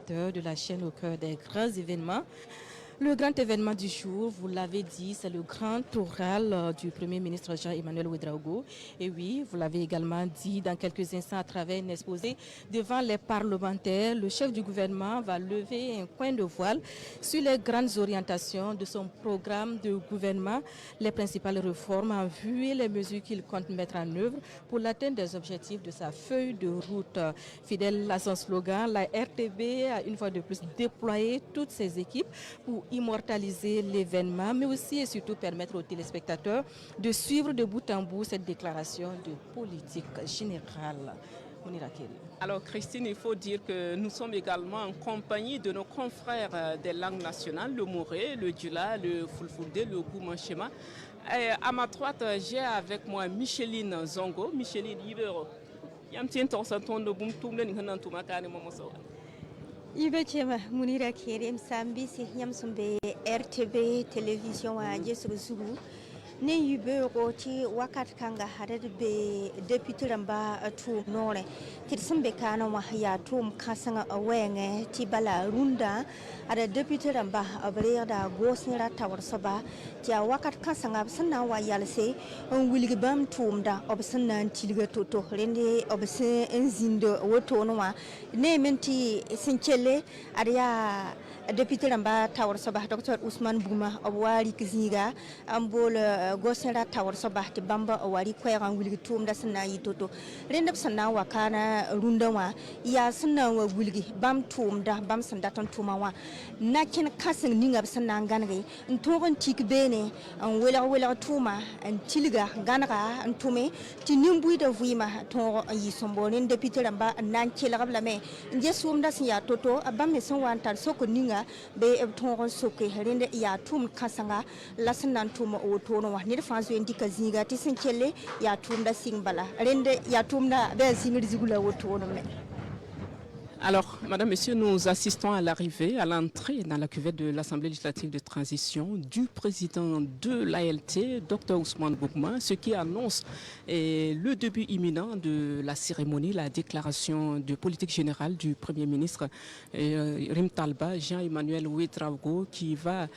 téléspectateurs de la chaîne Au cœur des grands événements. Le grand événement du jour, vous l'avez dit, c'est le grand oral du Premier ministre Jean-Emmanuel Ouédraogo. Et oui, vous l'avez également dit dans quelques instants à travers un exposé devant les parlementaires, le chef du gouvernement va lever un coin de voile sur les grandes orientations de son programme de gouvernement, les principales réformes en vue et les mesures qu'il compte mettre en œuvre pour l'atteinte des objectifs de sa feuille de route. Fidèle à son slogan, la RTB a une fois de plus déployé toutes ses équipes pour immortaliser l'événement, mais aussi et surtout permettre aux téléspectateurs de suivre de bout en bout cette déclaration de politique générale. Alors Christine, il faut dire que nous sommes également en compagnie de nos confrères des langues nationales, le Moré, le Djula, le Fulfulde, le Goumanchema. À ma droite, j'ai avec moi Micheline Zongo. Micheline, Ibe chema munira kere msambisi yamsumbe RTB television a jesu zugu ne yube goti wakat kanga hared be deputy ramba tu nore tirsambe kana wa ya tum kasanga awenge tibala runda ada deputy ramba abreda gosnira tawar soba ja wakat kasanga sanna wa yalse on wilgibam tumda obsanna tilga toto rende obse enzindo woto noa ne menti sinchele aria deputy ramba tawar soba Dr. Ousmane Bouma awari kiziga ambol gosera tawar soba te bamba awari kwera wilgi tumda sanna yitoto rende sanna wa kana rundawa ya sanna wa wilgi bam tumda bam sanda ton tumawa na ken kasin ninga sanna ganage ntogon tikbene an wela tuma an tilga ganaga an tume tinimbu da vuima to yi sombonen deputy ramba nan kela gablame nje sumda siya toto abame son wantar soko ninga be tongon soke rende ya tum kasanga lasanan tuma o tono wa nir fanzo indika zinga tisin kelle ya tumda singbala rende ya tumda be zingir zigula o tono me. Alors, Madame, Monsieur, nous assistons à l'arrivée, à l'entrée dans la cuvette de l'Assemblée législative de transition du président de l'ALT, Dr. Ousmane Bouma, ce qui annonce le début imminent de la cérémonie, la déclaration de politique générale du Premier ministre Rim Talba, Jean-Emmanuel Ouédraogo, qui va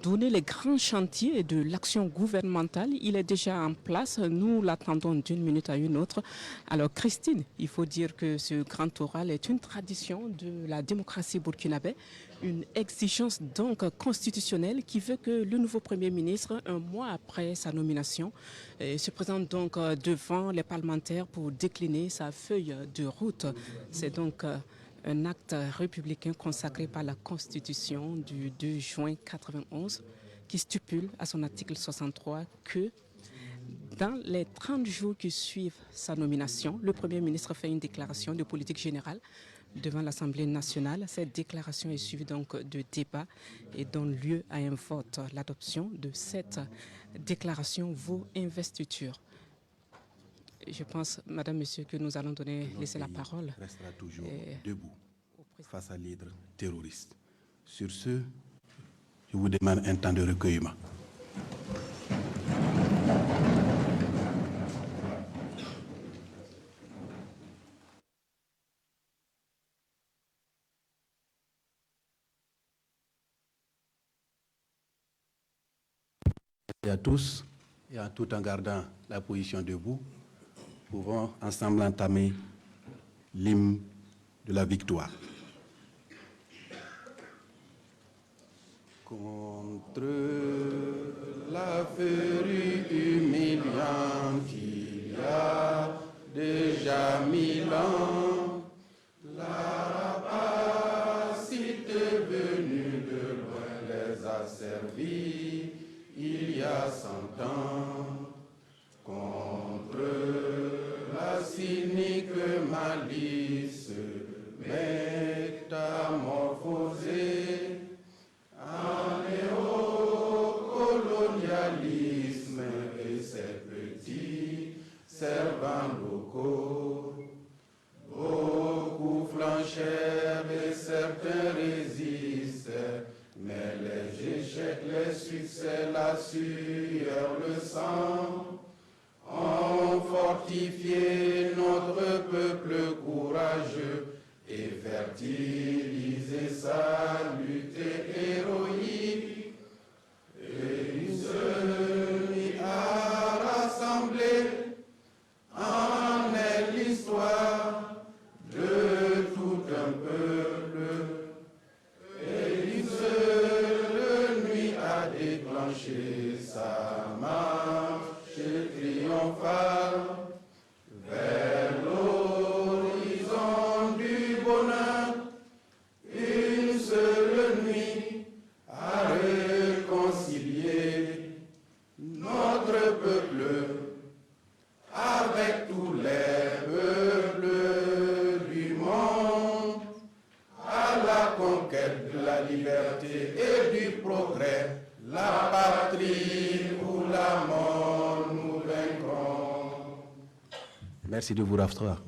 donner les grands chantiers de l'action gouvernementale. Il est déjà en place, nous l'attendons d'une minute à une autre. Alors, Christine, il faut dire que ce grand oral est une tradition de la démocratie burkinabé, une exigence donc constitutionnelle qui veut que le nouveau Premier ministre, un mois après sa nomination, se présente donc devant les parlementaires pour décliner sa feuille de route. C'est donc un acte républicain consacré par la Constitution du 2 juin 1991 qui stipule à son article 63 que dans les 30 jours qui suivent sa nomination, le Premier ministre fait une déclaration de politique générale devant l'Assemblée nationale. Cette déclaration est suivie donc de débats et donne lieu à un vote. L'adoption de cette déclaration vaut investiture. Je pense, Madame, Monsieur, que nous allons laisser la parole. Restera toujours debout face à l'hydre terroriste. Sur ce, je vous demande un temps de recueillement. Et à tous, et en tout en gardant la position debout, pouvons ensemble entamer l'hymne de la victoire. Contre la furie humiliante, il y a déjà 1000 ans, la rapace est venue de loin, les a servis. Il y a 100 ans, contre la cynique malice métamorphosée en néocolonialisme et ses petits servants locaux. Beaucoup flanchèrent et certains résistent, mais les échecs, les succès, la sueur réaliser sa lutte héroïque, et une seule nuit a rassemblé en elle l'histoire de tout un peuple, et une seule nuit a déclenché sa marche triomphale vers l'horizon du bonheur. Une seule nuit a réconcilié notre peuple avec tous les peuples du monde, à la conquête de la liberté et du progrès, la patrie ou la mort, nous vaincrons. Merci de vous rasseoir.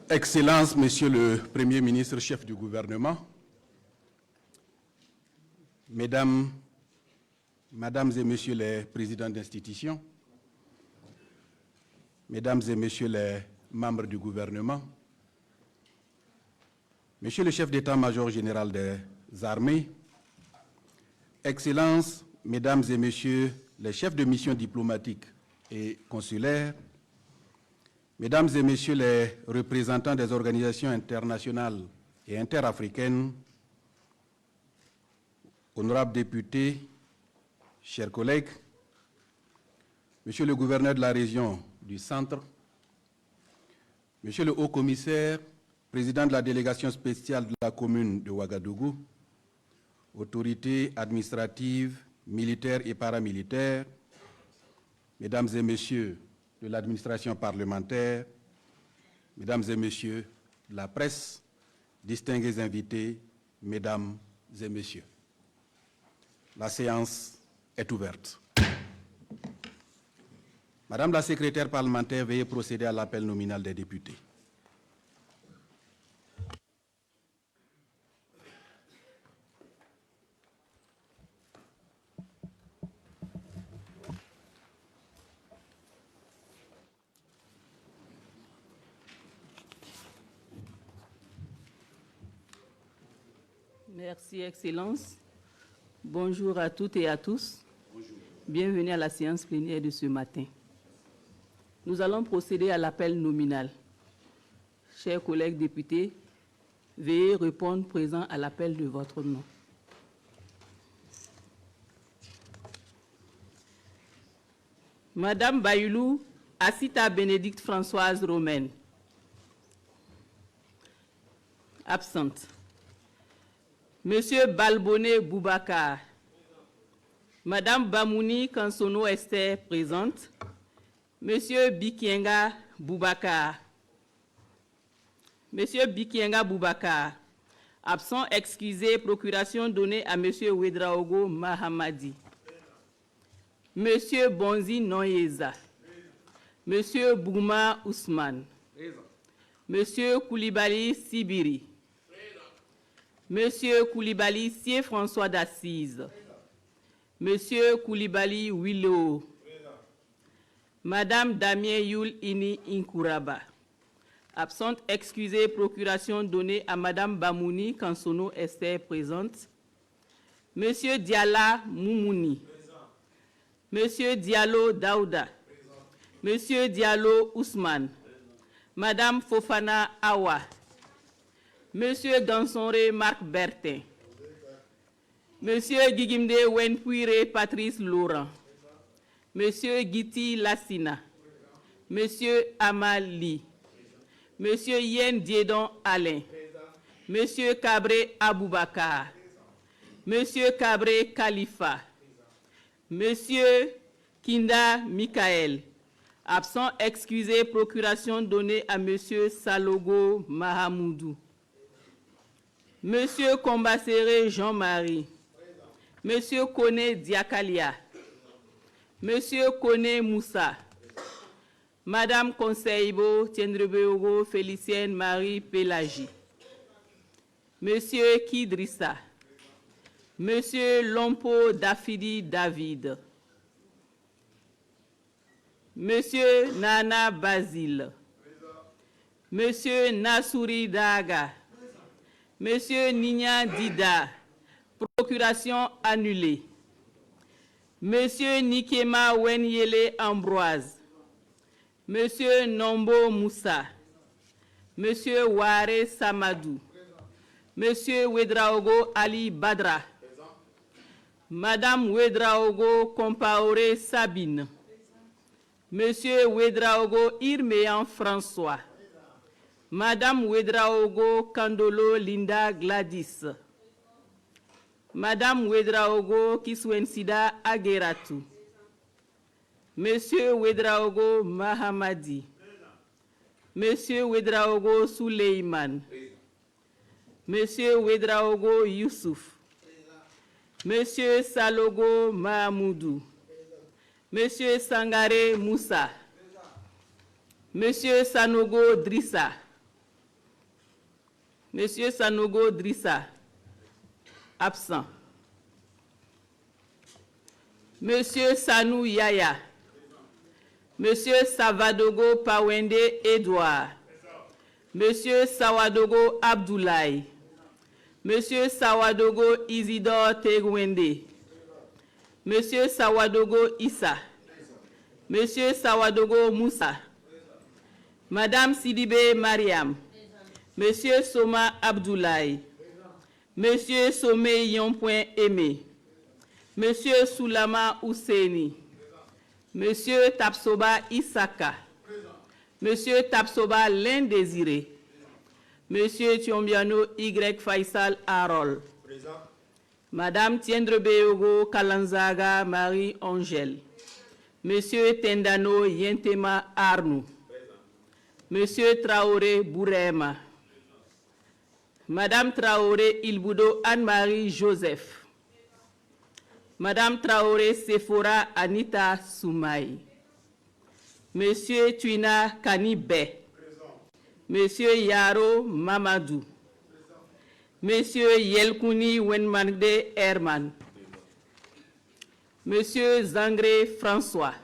Excellences, Monsieur le Premier ministre, chef du gouvernement, Mesdames et Messieurs les présidents d'institutions, Mesdames et Messieurs les membres du gouvernement, Monsieur le chef d'état-major général des armées, Excellences, Mesdames et Messieurs les chefs de mission diplomatiques et consulaires, Mesdames et Messieurs les représentants des organisations internationales et interafricaines, honorables députés, chers collègues, Monsieur le gouverneur de la région du Centre, Monsieur le haut-commissaire, président de la délégation spéciale de la commune de Ouagadougou, autorités administratives, militaires et paramilitaires, Mesdames et Messieurs de l'administration parlementaire, Mesdames et Messieurs de la presse, distingués invités, Mesdames et Messieurs. La séance est ouverte. Madame la secrétaire parlementaire, veuillez procéder à l'appel nominal des députés. Merci, Excellence. Bonjour à toutes et à tous. Bonjour. Bienvenue à la séance plénière de ce matin. Nous allons procéder à l'appel nominal. Chers collègues députés, veuillez répondre présent à l'appel de votre nom. Madame Bayoulou Assita Bénédicte Françoise Romaine. Absente. Monsieur Balboné Boubacar. Madame Bamouni Kansono Esther présente. Monsieur Bikienga Boubacar. Monsieur Bikienga Boubacar. Absent, excusé, procuration donnée à Monsieur Ouedraogo Mahamadi. Monsieur Bonzi Noyeza. Monsieur Bouma Ousmane. Monsieur Koulibaly Sibiri. Monsieur Koulibaly Sie François d'Assise. Monsieur Koulibaly Willow. Madame Damien Yul Ini Inkouraba. Absente, excusée, procuration donnée à Madame Bamouni Kansono Esther présente. Monsieur Diala Moumouni. Monsieur Diallo Daouda. Monsieur Diallo Ousmane. Madame Fofana Awa. Monsieur Gansonre Marc Bertin. Monsieur Gigimde Wenpuire Patrice Laurent. Monsieur Giti Lassina. Monsieur Amali. Monsieur Yen Diedon Alain. Monsieur Cabré Aboubakar. Monsieur Cabré Khalifa. Monsieur Kinda Michael. Absent, excusé, procuration donnée à Monsieur Salogo Mahamoudou. Monsieur Kombassere Jean-Marie. Monsieur Kone Diakalia. Monsieur Kone Moussa. Madame Conseibo Tiendrebeogo Félicienne Marie Pélagie, Monsieur Kidrissa, Monsieur Lompo Dafidi David, Monsieur Nana Basile, Monsieur Nassouri Daga, Monsieur Nina Dida, procuration annulée. Monsieur Nikema Wenyele Ambroise, Monsieur Nombo Moussa, Monsieur Ware Samadou, Monsieur Wedraogo Ali Badra, Madame Wedraogo Compaoré Sabine, Monsieur Wedraogo Irméan François, Madame Wedraogo Kandolo Linda Gladys, Madame Wedraogo Kiswensida Ageratu, Monsieur Wedraogo Mahamadi, Monsieur Wedraogo Suleiman, Monsieur Wedraogo Youssouf, Monsieur Salogo Mahmoudou, Monsieur Sangare Moussa, Monsieur Sanogo Drissa, Monsieur Sanogo Drissa, absent. Monsieur Sanou Yaya, Monsieur Savadogo Pawende Edouard, Monsieur Sawadogo Abdoulaye, Monsieur Sawadogo Isidore Tegwende, Monsieur Sawadogo Issa, Monsieur Sawadogo Moussa, Madame Sidibé Mariam, Monsieur Soma Abdoulaye, Monsieur Somé Yonpoint Aimé, Monsieur Soulama Ouseni, Monsieur Tapsoba Isaka, Monsieur Tapsoba l'Indésiré, Monsieur Tiombiano Y. Faisal Harol, Madame Tiendrebeogo Kalanzaga Marie Angèle, Monsieur Tendano Yentema Arnou, Monsieur Traoré Bourema, Madame Traoré Ilboudo Anne-Marie Joseph, Madame Traoré Sephora Anita Soumaï, Monsieur Tuina Kanibé, Monsieur Yaro Mamadou, Monsieur Yelkouni Wenmangde Herman, Monsieur Zangré François,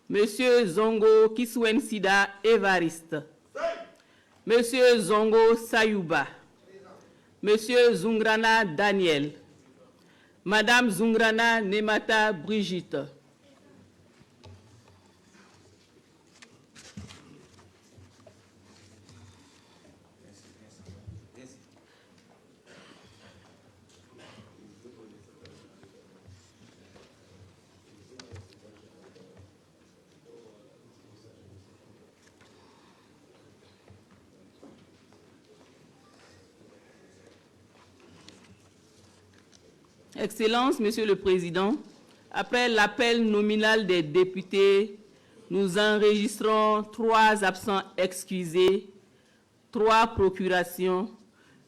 Monsieur Zongo Kiswensida Évariste, Monsieur Zongo Sayouba, Monsieur Zungrana Daniel, Madame Zungrana Nemata Brigitte, Excellences, Monsieur le Président, après l'appel nominal des députés, nous enregistrons 3 absents excusés, 3 procurations,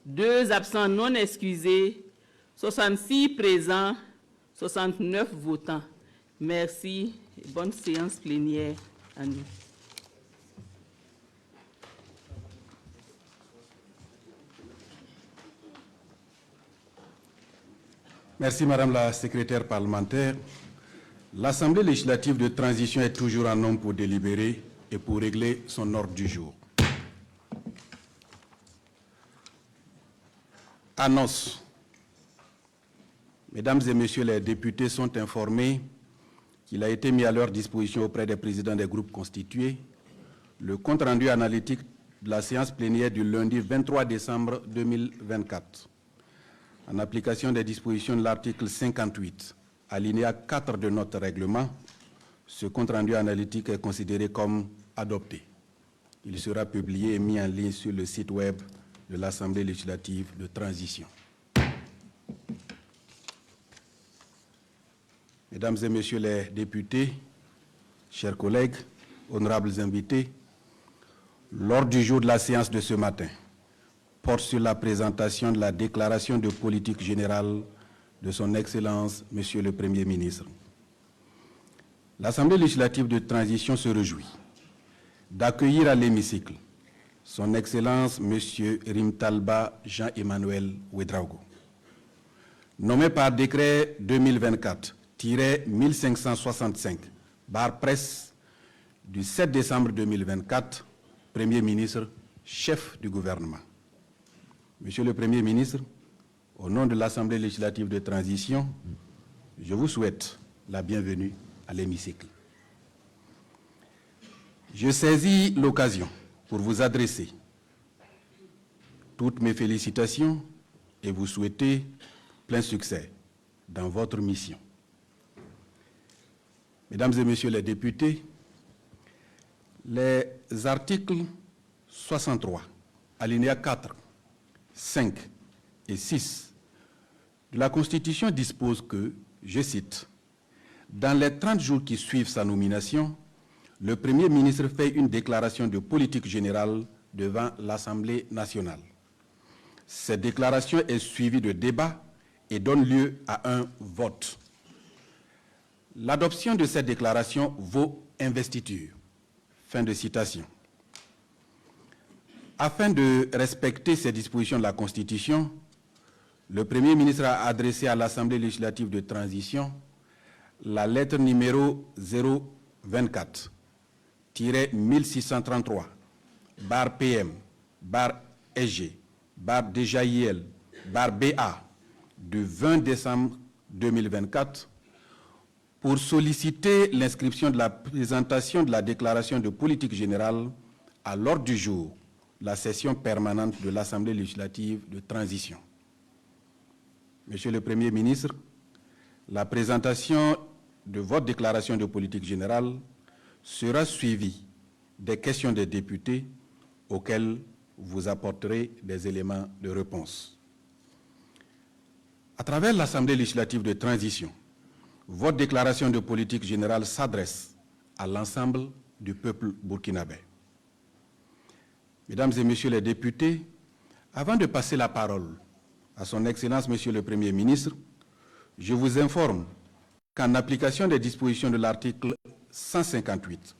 2 absents non excusés, 66 présents, 69 votants. Merci et bonne séance plénière à nous. Merci Madame la secrétaire parlementaire. L'Assemblée législative de transition est toujours en nombre pour délibérer et pour régler son ordre du jour. Annonce. Mesdames et Messieurs les députés sont informés qu'il a été mis à leur disposition auprès des présidents des groupes constitués le compte-rendu analytique de la séance plénière du lundi 23 décembre 2024. En application des dispositions de l'article 58, alinéa 4 de notre règlement, ce compte-rendu analytique est considéré comme adopté. Il sera publié et mis en ligne sur le site web de l'Assemblée législative de transition. Mesdames et Messieurs les députés, chers collègues, honorables invités, l'ordre du jour de la séance de ce matin porte sur la présentation de la déclaration de politique générale de son Excellence, Monsieur le Premier ministre. L'Assemblée législative de transition se réjouit d'accueillir à l'hémicycle son Excellence M. Rimtalba Jean-Emmanuel Ouedraogo, nommé par décret 2024-1565, barre presse du 7 décembre 2024, Premier ministre, chef du gouvernement. Monsieur le Premier ministre, au nom de l'Assemblée législative de transition, je vous souhaite la bienvenue à l'hémicycle. Je saisis l'occasion pour vous adresser toutes mes félicitations et vous souhaiter plein succès dans votre mission. Mesdames et Messieurs les députés, les articles 63, alinéas 4, 5 et 6 de la Constitution disposent que, je cite, « Dans les 30 jours qui suivent sa nomination, le Premier ministre fait une déclaration de politique générale devant l'Assemblée nationale. Cette déclaration est suivie de débats et donne lieu à un vote. L'adoption de cette déclaration vaut investiture. » Fin de citation. Afin de respecter ces dispositions de la Constitution, le Premier ministre a adressé à l'Assemblée législative de transition la lettre numéro 024-1633, barre PM, barre SG, barre DJIL, barre BA, du 20 décembre 2024, pour solliciter l'inscription de la présentation de la déclaration de politique générale à l'ordre du jour de la session permanente de l'Assemblée législative de transition. Monsieur le Premier ministre, la présentation de votre déclaration de politique générale sera suivie des questions des députés auxquelles vous apporterez des éléments de réponse. À travers l'Assemblée législative de transition, votre déclaration de politique générale s'adresse à l'ensemble du peuple burkinabé. Mesdames et Messieurs les députés, avant de passer la parole à son Excellence Monsieur le Premier ministre, je vous informe qu'en application des dispositions de l'article 158,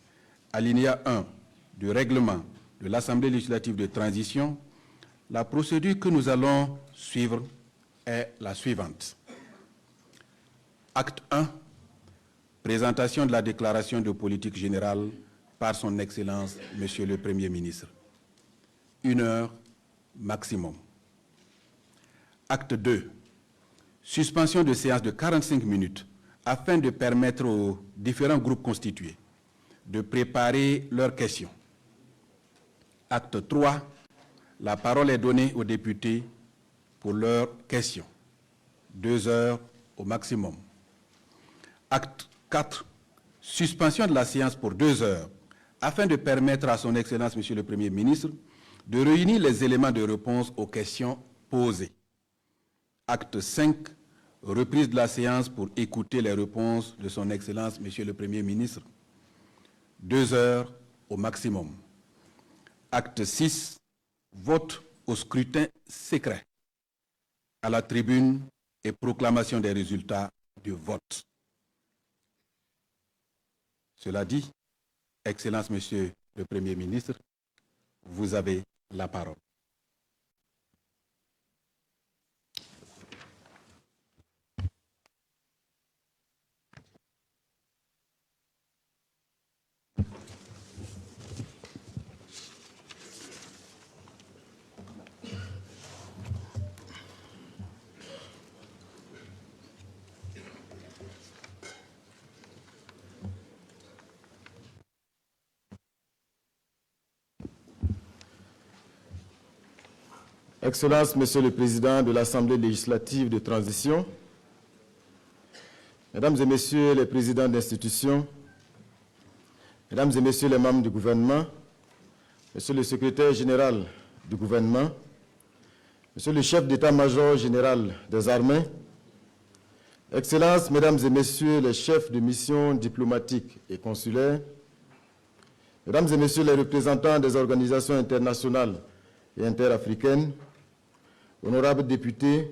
alinéa 1 du règlement de l'Assemblée législative de transition, la procédure que nous allons suivre est la suivante. Acte 1, présentation de la déclaration de politique générale par son Excellence Monsieur le Premier ministre. 1 heure maximum. Acte 2, suspension de séance de 45 minutes afin de permettre aux différents groupes constitués de préparer leurs questions. Acte 3, la parole est donnée aux députés pour leurs questions. 2 heures au maximum. Acte 4, suspension de la séance pour 2 heures afin de permettre à son Excellence Monsieur le Premier ministre de réunir les éléments de réponse aux questions posées. Acte 5, reprise de la séance pour écouter les réponses de son Excellence Monsieur le Premier ministre. 2 heures au maximum. Acte 6, vote au scrutin secret à la tribune et proclamation des résultats du vote. Cela dit, Excellence Monsieur le Premier ministre, vous avez la parole. Excellence, Monsieur le Président de l'Assemblée législative de transition, Mesdames et Messieurs les présidents d'institutions, Mesdames et Messieurs les membres du gouvernement, Monsieur le secrétaire général du gouvernement, Monsieur le chef d'état-major général des armées, Excellences, Mesdames et Messieurs les chefs de mission diplomatiques et consulaires, Mesdames et Messieurs les représentants des organisations internationales et interafricaines, honorables députés,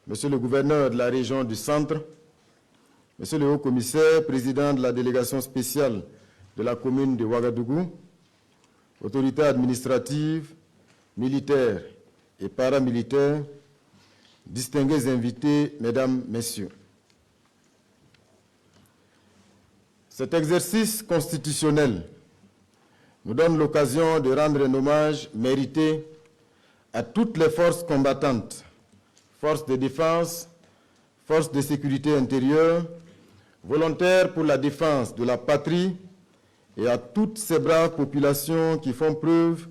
Monsieur le gouverneur de la région du Centre, Monsieur le haut-commissaire, président de la délégation spéciale de la commune de Ouagadougou, autorités administratives, militaires et paramilitaires, distingués invités, mesdames, messieurs. Cet exercice constitutionnel nous donne l'occasion de rendre un hommage mérité à toutes les forces combattantes, forces de défense, forces de sécurité intérieure, volontaires pour la défense de la patrie et à toutes ces braves populations qui font preuve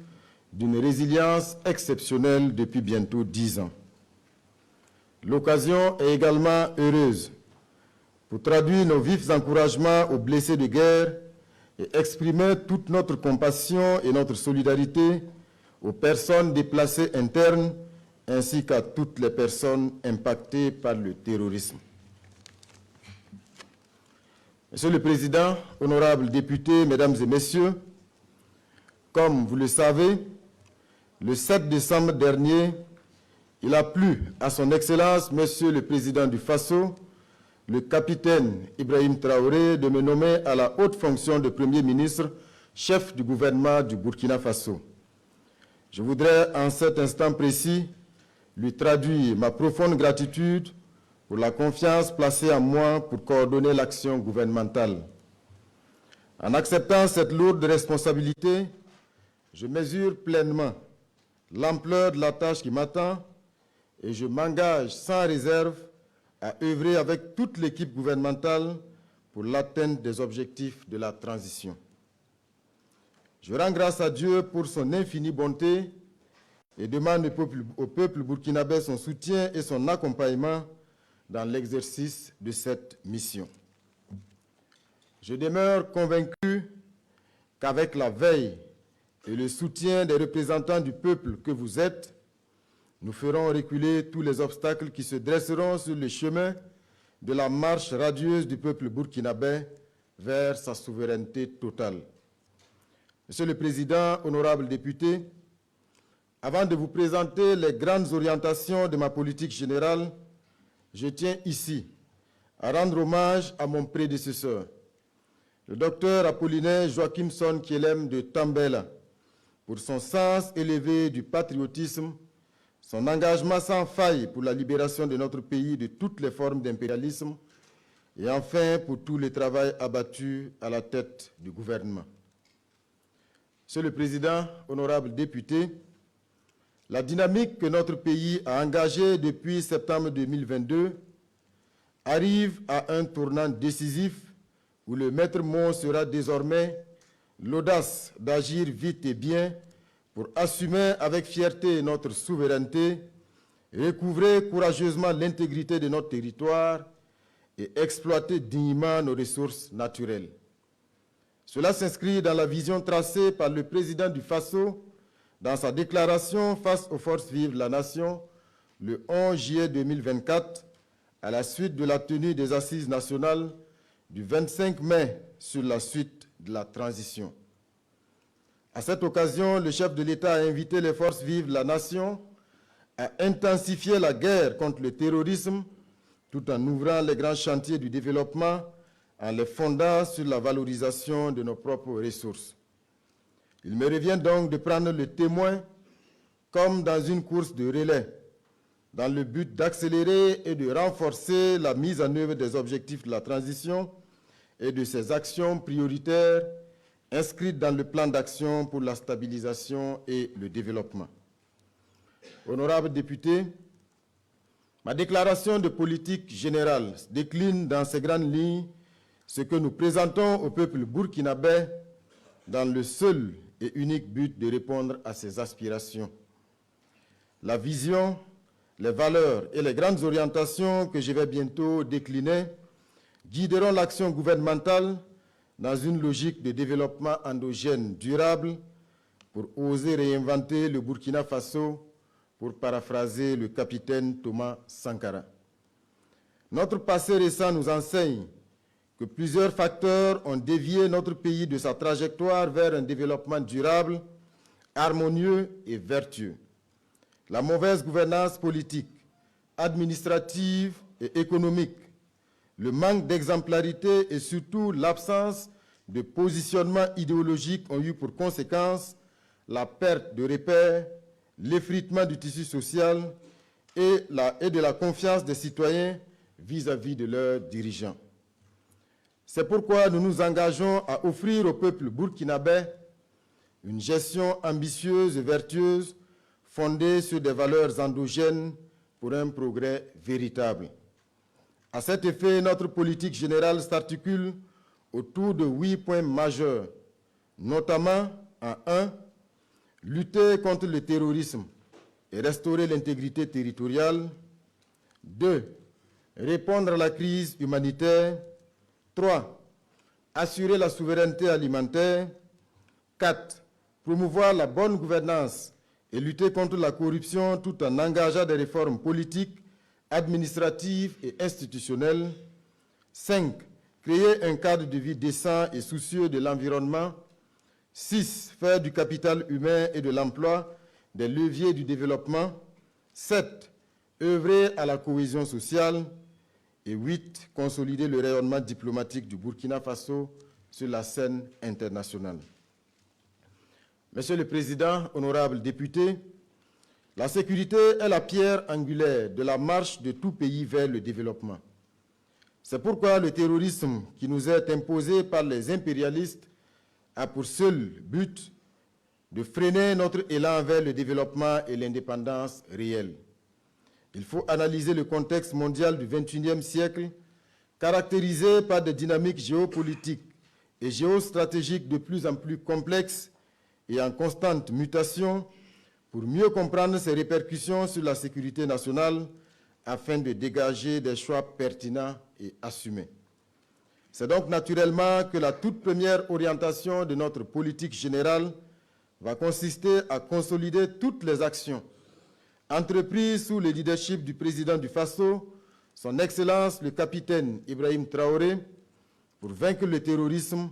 d'une résilience exceptionnelle depuis bientôt 10 ans. L'occasion est également heureuse pour traduire nos vifs encouragements aux blessés de guerre et exprimer toute notre compassion et notre solidarité aux personnes déplacées internes ainsi qu'à toutes les personnes impactées par le terrorisme. Monsieur le Président, honorables députés, mesdames et messieurs, comme vous le savez, le 7 décembre dernier, il a plu à son Excellence, Monsieur le Président du Faso, le capitaine Ibrahim Traoré, de me nommer à la haute fonction de Premier ministre, chef du gouvernement du Burkina Faso. Je voudrais, en cet instant précis, lui traduire ma profonde gratitude pour la confiance placée en moi pour coordonner l'action gouvernementale. En acceptant cette lourde responsabilité, je mesure pleinement l'ampleur de la tâche qui m'attend et je m'engage sans réserve à œuvrer avec toute l'équipe gouvernementale pour l'atteinte des objectifs de la transition. Je rends grâce à Dieu pour son infinie bonté et demande au peuple burkinabé son soutien et son accompagnement dans l'exercice de cette mission. Je demeure convaincu qu'avec la veille et le soutien des représentants du peuple que vous êtes, nous ferons reculer tous les obstacles qui se dresseront sur le chemin de la marche radieuse du peuple burkinabé vers sa souveraineté totale. Monsieur le Président, honorables députés, avant de vous présenter les grandes orientations de ma politique générale, je tiens ici à rendre hommage à mon prédécesseur, le docteur Apollinaire Joachimson Kielem de Tambela, pour son sens élevé du patriotisme, son engagement sans faille pour la libération de notre pays de toutes les formes d'impérialisme et enfin pour tout le travail abattu à la tête du gouvernement. Monsieur le Président, honorables députés, la dynamique que notre pays a engagée depuis septembre 2022 arrive à un tournant décisif où le maître mot sera désormais l'audace d'agir vite et bien pour assumer avec fierté notre souveraineté, recouvrer courageusement l'intégrité de notre territoire et exploiter dignement nos ressources naturelles. Cela s'inscrit dans la vision tracée par le président du Faso dans sa déclaration face aux forces vives de la nation le 11 juillet 2024, à la suite de la tenue des Assises nationales du 25 mai sur la suite de la transition. À cette occasion, le chef de l'État a invité les forces vives de la nation à intensifier la guerre contre le terrorisme tout en ouvrant les grands chantiers du développement en les fondant sur la valorisation de nos propres ressources. Il me revient donc de prendre le témoin comme dans une course de relais, dans le but d'accélérer et de renforcer la mise en œuvre des objectifs de la transition et de ses actions prioritaires inscrites dans le plan d'action pour la stabilisation et le développement. Honorables députés, ma déclaration de politique générale décline dans ces grandes lignes ce que nous présentons au peuple burkinabé dans le seul et unique but de répondre à ses aspirations. La vision, les valeurs et les grandes orientations que je vais bientôt décliner guideront l'action gouvernementale dans une logique de développement endogène durable pour oser réinventer le Burkina Faso, pour paraphraser le capitaine Thomas Sankara. Notre passé récent nous enseigne que plusieurs facteurs ont dévié notre pays de sa trajectoire vers un développement durable, harmonieux et vertueux. La mauvaise gouvernance politique, administrative et économique, le manque d'exemplarité et surtout l'absence de positionnement idéologique ont eu pour conséquence la perte de repères, l'effritement du tissu social et de la confiance des citoyens vis-à-vis de leurs dirigeants. C'est pourquoi nous nous engageons à offrir au peuple burkinabé une gestion ambitieuse et vertueuse fondée sur des valeurs endogènes pour un progrès véritable. À cet effet, notre politique générale s'articule autour de 8 points majeurs, notamment en 1, lutter contre le terrorisme et restaurer l'intégrité territoriale. 2, répondre à la crise humanitaire. 3, assurer la souveraineté alimentaire. 4, promouvoir la bonne gouvernance et lutter contre la corruption tout en engageant des réformes politiques, administratives et institutionnelles. 5, créer un cadre de vie décent et soucieux de l'environnement. 6, faire du capital humain et de l'emploi des leviers du développement. 7, œuvrer à la cohésion sociale. Et 8, consolider le rayonnement diplomatique du Burkina Faso sur la scène internationale. Monsieur le Président, honorables députés, la sécurité est la pierre angulaire de la marche de tout pays vers le développement. C'est pourquoi le terrorisme qui nous est imposé par les impérialistes a pour seul but de freiner notre élan vers le développement et l'indépendance réelle. Il faut analyser le contexte mondial du XXIe siècle, caractérisé par des dynamiques géopolitiques et géostratégiques de plus en plus complexes et en constante mutation, pour mieux comprendre ses répercussions sur la sécurité nationale afin de dégager des choix pertinents et assumés. C'est donc naturellement que la toute première orientation de notre politique générale va consister à consolider toutes les actions entreprises sous le leadership du président du Faso, son Excellence le capitaine Ibrahim Traoré, pour vaincre le terrorisme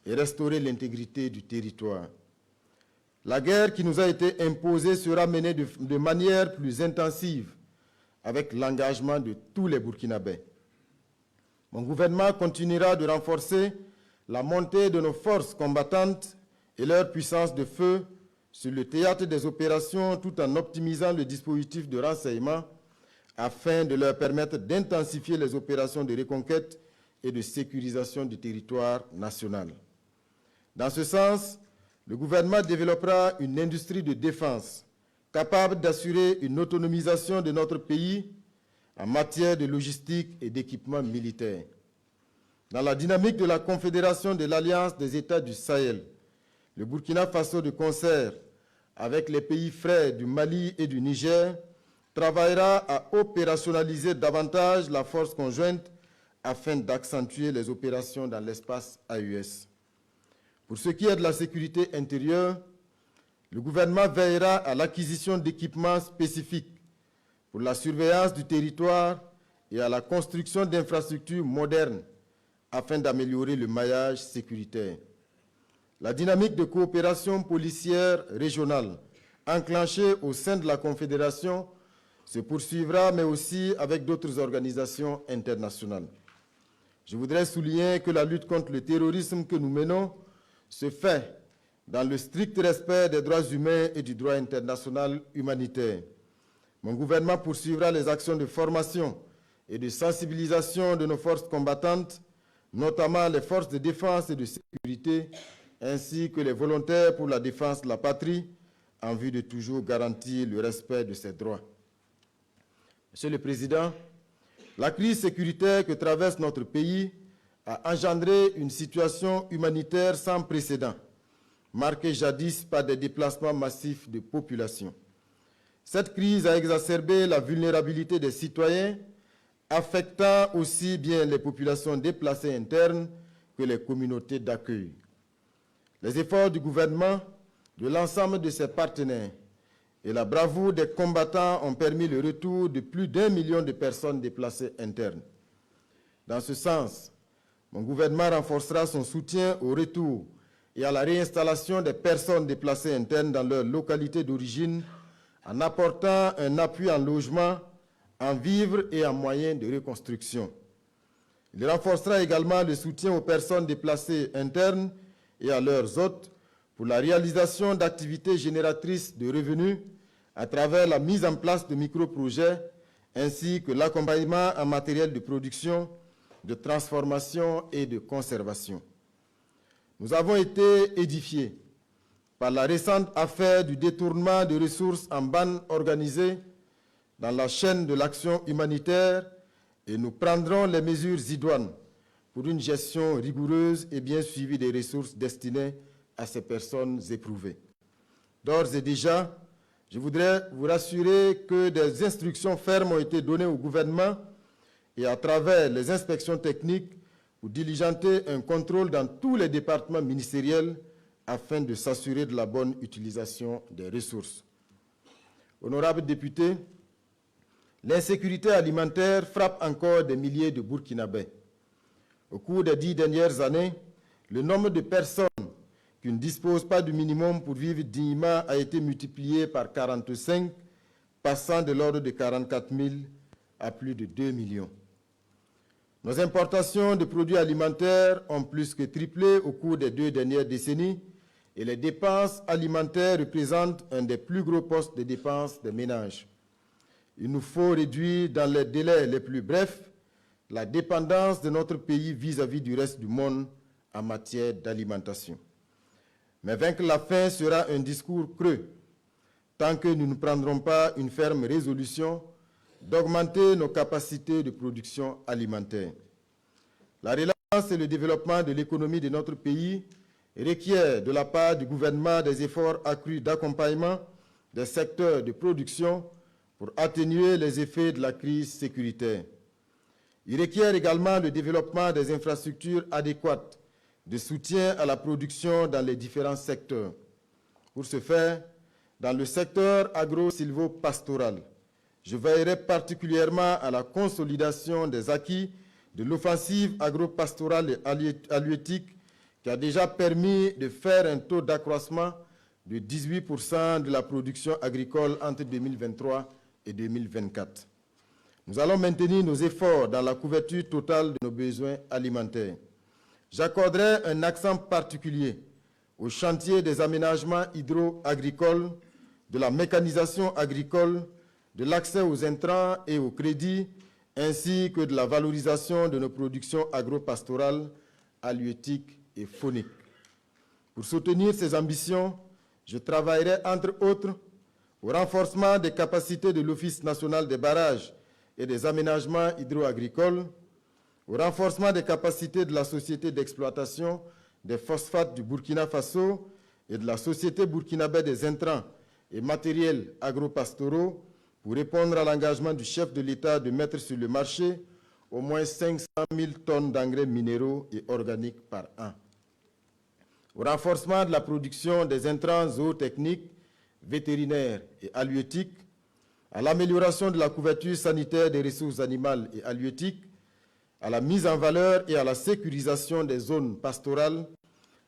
et restaurer l'intégrité du territoire. La guerre qui nous a été imposée sera menée de manière plus intensive avec l'engagement de tous les Burkinabés. Mon gouvernement continuera de renforcer la montée de nos forces combattantes et leur puissance de feu sur le théâtre des opérations tout en optimisant le dispositif de renseignement afin de leur permettre d'intensifier les opérations de reconquête et de sécurisation du territoire national. Dans ce sens, le gouvernement développera une industrie de défense capable d'assurer une autonomisation de notre pays en matière de logistique et d'équipement militaire. Dans la dynamique de la Confédération de l'Alliance des États du Sahel, le Burkina Faso, de concert avec les pays frères du Mali et du Niger, travaillera à opérationnaliser davantage la force conjointe afin d'accentuer les opérations dans l'espace AES. Pour ce qui est de la sécurité intérieure, le gouvernement veillera à l'acquisition d'équipements spécifiques pour la surveillance du territoire et à la construction d'infrastructures modernes afin d'améliorer le maillage sécuritaire. La dynamique de coopération policière régionale enclenchée au sein de la Confédération se poursuivra, mais aussi avec d'autres organisations internationales. Je voudrais souligner que la lutte contre le terrorisme que nous menons se fait dans le strict respect des droits humains et du droit international humanitaire. Mon gouvernement poursuivra les actions de formation et de sensibilisation de nos forces combattantes, notamment les forces de défense et de sécurité, ainsi que les volontaires pour la défense de la patrie, en vue de toujours garantir le respect de ces droits. Monsieur le Président, la crise sécuritaire que traverse notre pays a engendré une situation humanitaire sans précédent, marquée jadis par des déplacements massifs de population. Cette crise a exacerbé la vulnérabilité des citoyens, affectant aussi bien les populations déplacées internes que les communautés d'accueil. Les efforts du gouvernement, de l'ensemble de ses partenaires et la bravoure des combattants ont permis le retour de plus d'1 million de personnes déplacées internes. Dans ce sens, mon gouvernement renforcera son soutien au retour et à la réinstallation des personnes déplacées internes dans leur localité d'origine en apportant un appui en logement, en vivres et en moyens de reconstruction. Il renforcera également le soutien aux personnes déplacées internes et à leurs hôtes pour la réalisation d'activités génératrices de revenus à travers la mise en place de micro-projets ainsi que l'accompagnement en matériel de production, de transformation et de conservation. Nous avons été édifiés par la récente affaire du détournement de ressources en bande organisée dans la chaîne de l'action humanitaire et nous prendrons les mesures idoines pour une gestion rigoureuse et bien suivie des ressources destinées à ces personnes éprouvées. D'ores et déjà, je voudrais vous rassurer que des instructions fermes ont été données au gouvernement et à travers les inspections techniques pour diligenter un contrôle dans tous les départements ministériels afin de s'assurer de la bonne utilisation des ressources. Honorables députés, l'insécurité alimentaire frappe encore des milliers de Burkinabés. Au cours des 10 dernières années, le nombre de personnes qui ne disposent pas du minimum pour vivre dignement a été multiplié par 45, passant de l'ordre de 44 000 à plus de 2 millions. Nos importations de produits alimentaires ont plus que triplé au cours des 2 dernières décennies et les dépenses alimentaires représentent un des plus gros postes de dépenses des ménages. Il nous faut réduire dans les délais les plus brefs la dépendance de notre pays vis-à-vis du reste du monde en matière d'alimentation. Mais vaincre la faim sera un discours creux tant que nous ne prendrons pas une ferme résolution d'augmenter nos capacités de production alimentaire. La relance et le développement de l'économie de notre pays requiert de la part du gouvernement des efforts accrus d'accompagnement des secteurs de production pour atténuer les effets de la crise sécuritaire. Il requiert également le développement des infrastructures adéquates de soutien à la production dans les différents secteurs. Pour ce faire, dans le secteur agro-silvo-pastoral, je veillerai particulièrement à la consolidation des acquis de l'offensive agro-pastorale et halieutique qui a déjà permis de faire un taux d'accroissement de 18% de la production agricole entre 2023 et 2024. Nous allons maintenir nos efforts dans la couverture totale de nos besoins alimentaires. J'accorderai un accent particulier au chantier des aménagements hydro-agricoles, de la mécanisation agricole, de l'accès aux intrants et aux crédits, ainsi que de la valorisation de nos productions agro-pastorales, halieutiques et fauniques. Pour soutenir ces ambitions, je travaillerai entre autres au renforcement des capacités de l'Office national des barrages et des aménagements hydro-agricoles, au renforcement des capacités de la Société d'exploitation des phosphates du Burkina Faso et de la Société burkinabé des intrants et matériels agro-pastoraux pour répondre à l'engagement du chef de l'État de mettre sur le marché au moins 500 000 tonnes d'engrais minéraux et organiques par an. Au renforcement de la production des intrants zootechniques, vétérinaires et halieutiques, à l'amélioration de la couverture sanitaire des ressources animales et halieutiques, à la mise en valeur et à la sécurisation des zones pastorales,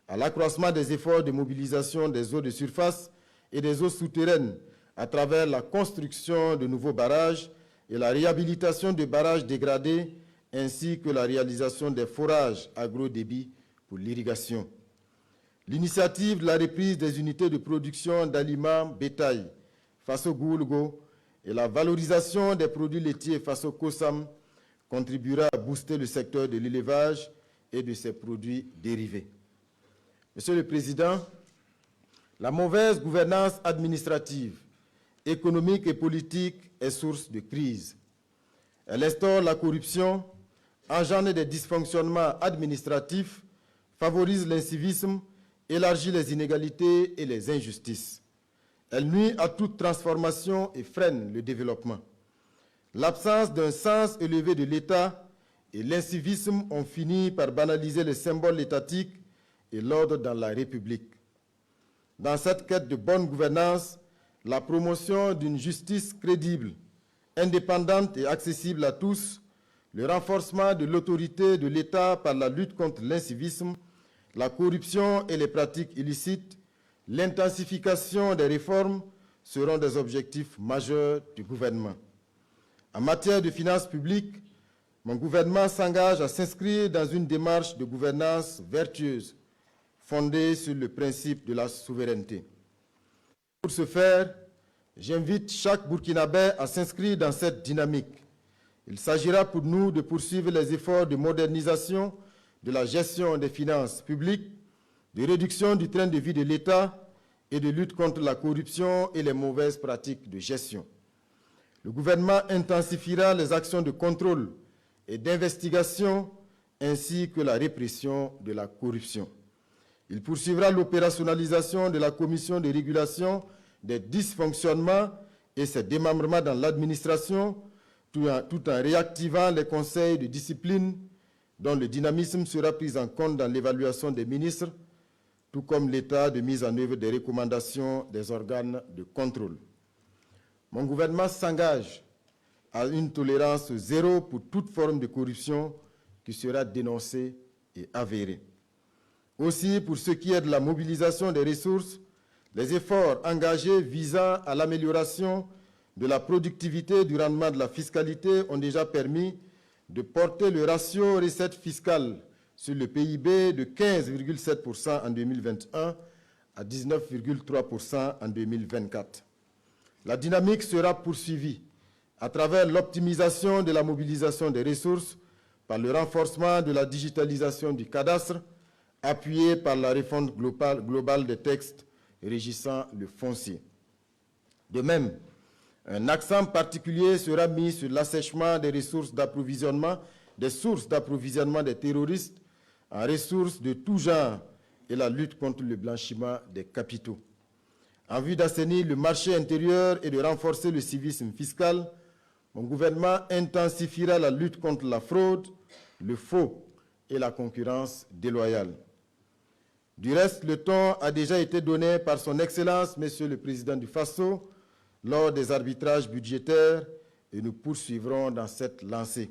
à l'accroissement des efforts de mobilisation des eaux de surface et des eaux souterraines à travers la construction de nouveaux barrages et la réhabilitation de barrages dégradés, ainsi que la réalisation des forages agro-débit pour l'irrigation. L'initiative de la reprise des unités de production d'aliments bétail Faso Goulgo et la valorisation des produits laitiers Faso Kosam contribuera à booster le secteur de l'élevage et de ses produits dérivés. Monsieur le Président, la mauvaise gouvernance administrative, économique et politique est source de crise. Elle instaure la corruption, engendre des dysfonctionnements administratifs, favorise l'incivisme, élargit les inégalités et les injustices. Elle nuit à toute transformation et freine le développement. L'absence d'un sens élevé de l'État et l'incivisme ont fini par banaliser les symboles étatiques et l'ordre dans la République. Dans cette quête de bonne gouvernance, la promotion d'une justice crédible, indépendante et accessible à tous, le renforcement de l'autorité de l'État par la lutte contre l'incivisme, la corruption et les pratiques illicites, l'intensification des réformes seront des objectifs majeurs du gouvernement. En matière de finances publiques, Mon gouvernement s'engage à s'inscrire dans une démarche de gouvernance vertueuse, fondée sur le principe de la souveraineté. Pour ce faire, j'invite chaque Burkinabé à s'inscrire dans cette dynamique. Il s'agira pour nous de poursuivre les efforts de modernisation de la gestion des finances publiques, de réduction du train de vie de l'État et de lutte contre la corruption et les mauvaises pratiques de gestion. Le gouvernement intensifiera les actions de contrôle et d'investigation ainsi que la répression de la corruption. Il poursuivra l'opérationnalisation de la commission de régulation des dysfonctionnements et ses démembrements dans l'administration, tout en réactivant les conseils de discipline dont le dynamisme sera pris en compte dans l'évaluation des ministres, tout comme l'état de mise en œuvre des recommandations des organes de contrôle. Mon gouvernement s'engage à une tolérance zéro pour toute forme de corruption qui sera dénoncée et avérée. Aussi, pour ce qui est de la mobilisation des ressources, les efforts engagés visant à l'amélioration de la productivité et du rendement de la fiscalité ont déjà permis de porter le ratio recettes fiscales sur le PIB de 15,7% en 2021 à 19,3% en 2024. La dynamique sera poursuivie à travers l'optimisation de la mobilisation des ressources par le renforcement de la digitalisation du cadastre, appuyé par la refonte globale des textes régissant le foncier. De même, un accent particulier sera mis sur l'assèchement des ressources d'approvisionnement, des sources d'approvisionnement des terroristes en ressources de tout genre et la lutte contre le blanchiment des capitaux. En vue d'assainir le marché intérieur et de renforcer le civisme fiscal, mon gouvernement intensifiera la lutte contre la fraude, le faux et la concurrence déloyale. Du reste, le ton a déjà été donné par son Excellence, Monsieur le Président du Faso, lors des arbitrages budgétaires et nous poursuivrons dans cette lancée.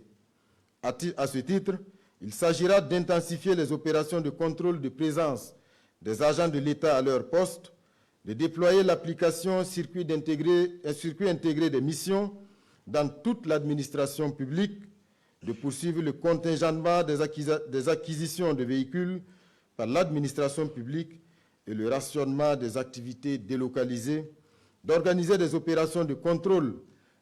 À ce titre, il s'agira d'intensifier les opérations de contrôle de présence des agents de l'État à leur poste, de déployer l'application circuit intégré des missions dans toute l'administration publique, de poursuivre le contingentement des acquisitions de véhicules par l'administration publique et le rationnement des activités délocalisées, d'organiser des opérations de contrôle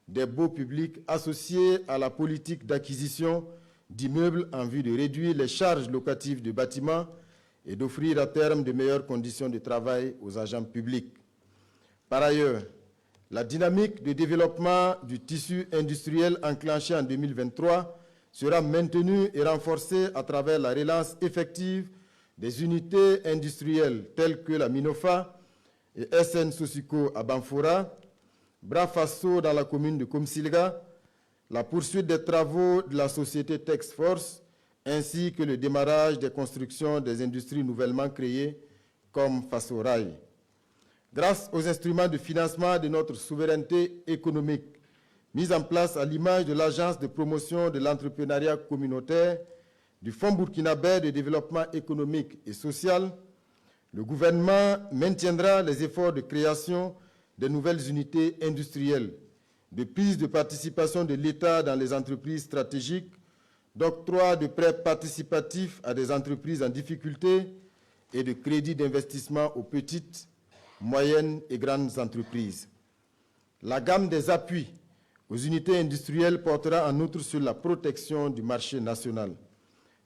des baux publics associés à la politique d'acquisition d'immeubles en vue de réduire les charges locatives de bâtiments et d'offrir à terme de meilleures conditions de travail aux agents publics. Par ailleurs, la dynamique de développement du tissu industriel enclenchée en 2023 sera maintenue et renforcée à travers la relance effective des unités industrielles telles que la Minofa et SN Sosiko à Banfora, Brafaso dans la commune de Komsilga, la poursuite des travaux de la société Texforce, ainsi que le démarrage des constructions des industries nouvellement créées comme Fasorail. Grâce aux instruments de financement de notre souveraineté économique, mis en place à l'image de l'Agence de promotion de l'entrepreneuriat communautaire, du Fonds burkinabé de développement économique et social, le gouvernement maintiendra les efforts de création de nouvelles unités industrielles, de prise de participation de l'État dans les entreprises stratégiques, d'octroi de prêts participatifs à des entreprises en difficulté et de crédits d'investissement aux petites, moyennes et grandes entreprises. La gamme des appuis aux unités industrielles portera en outre sur la protection du marché national.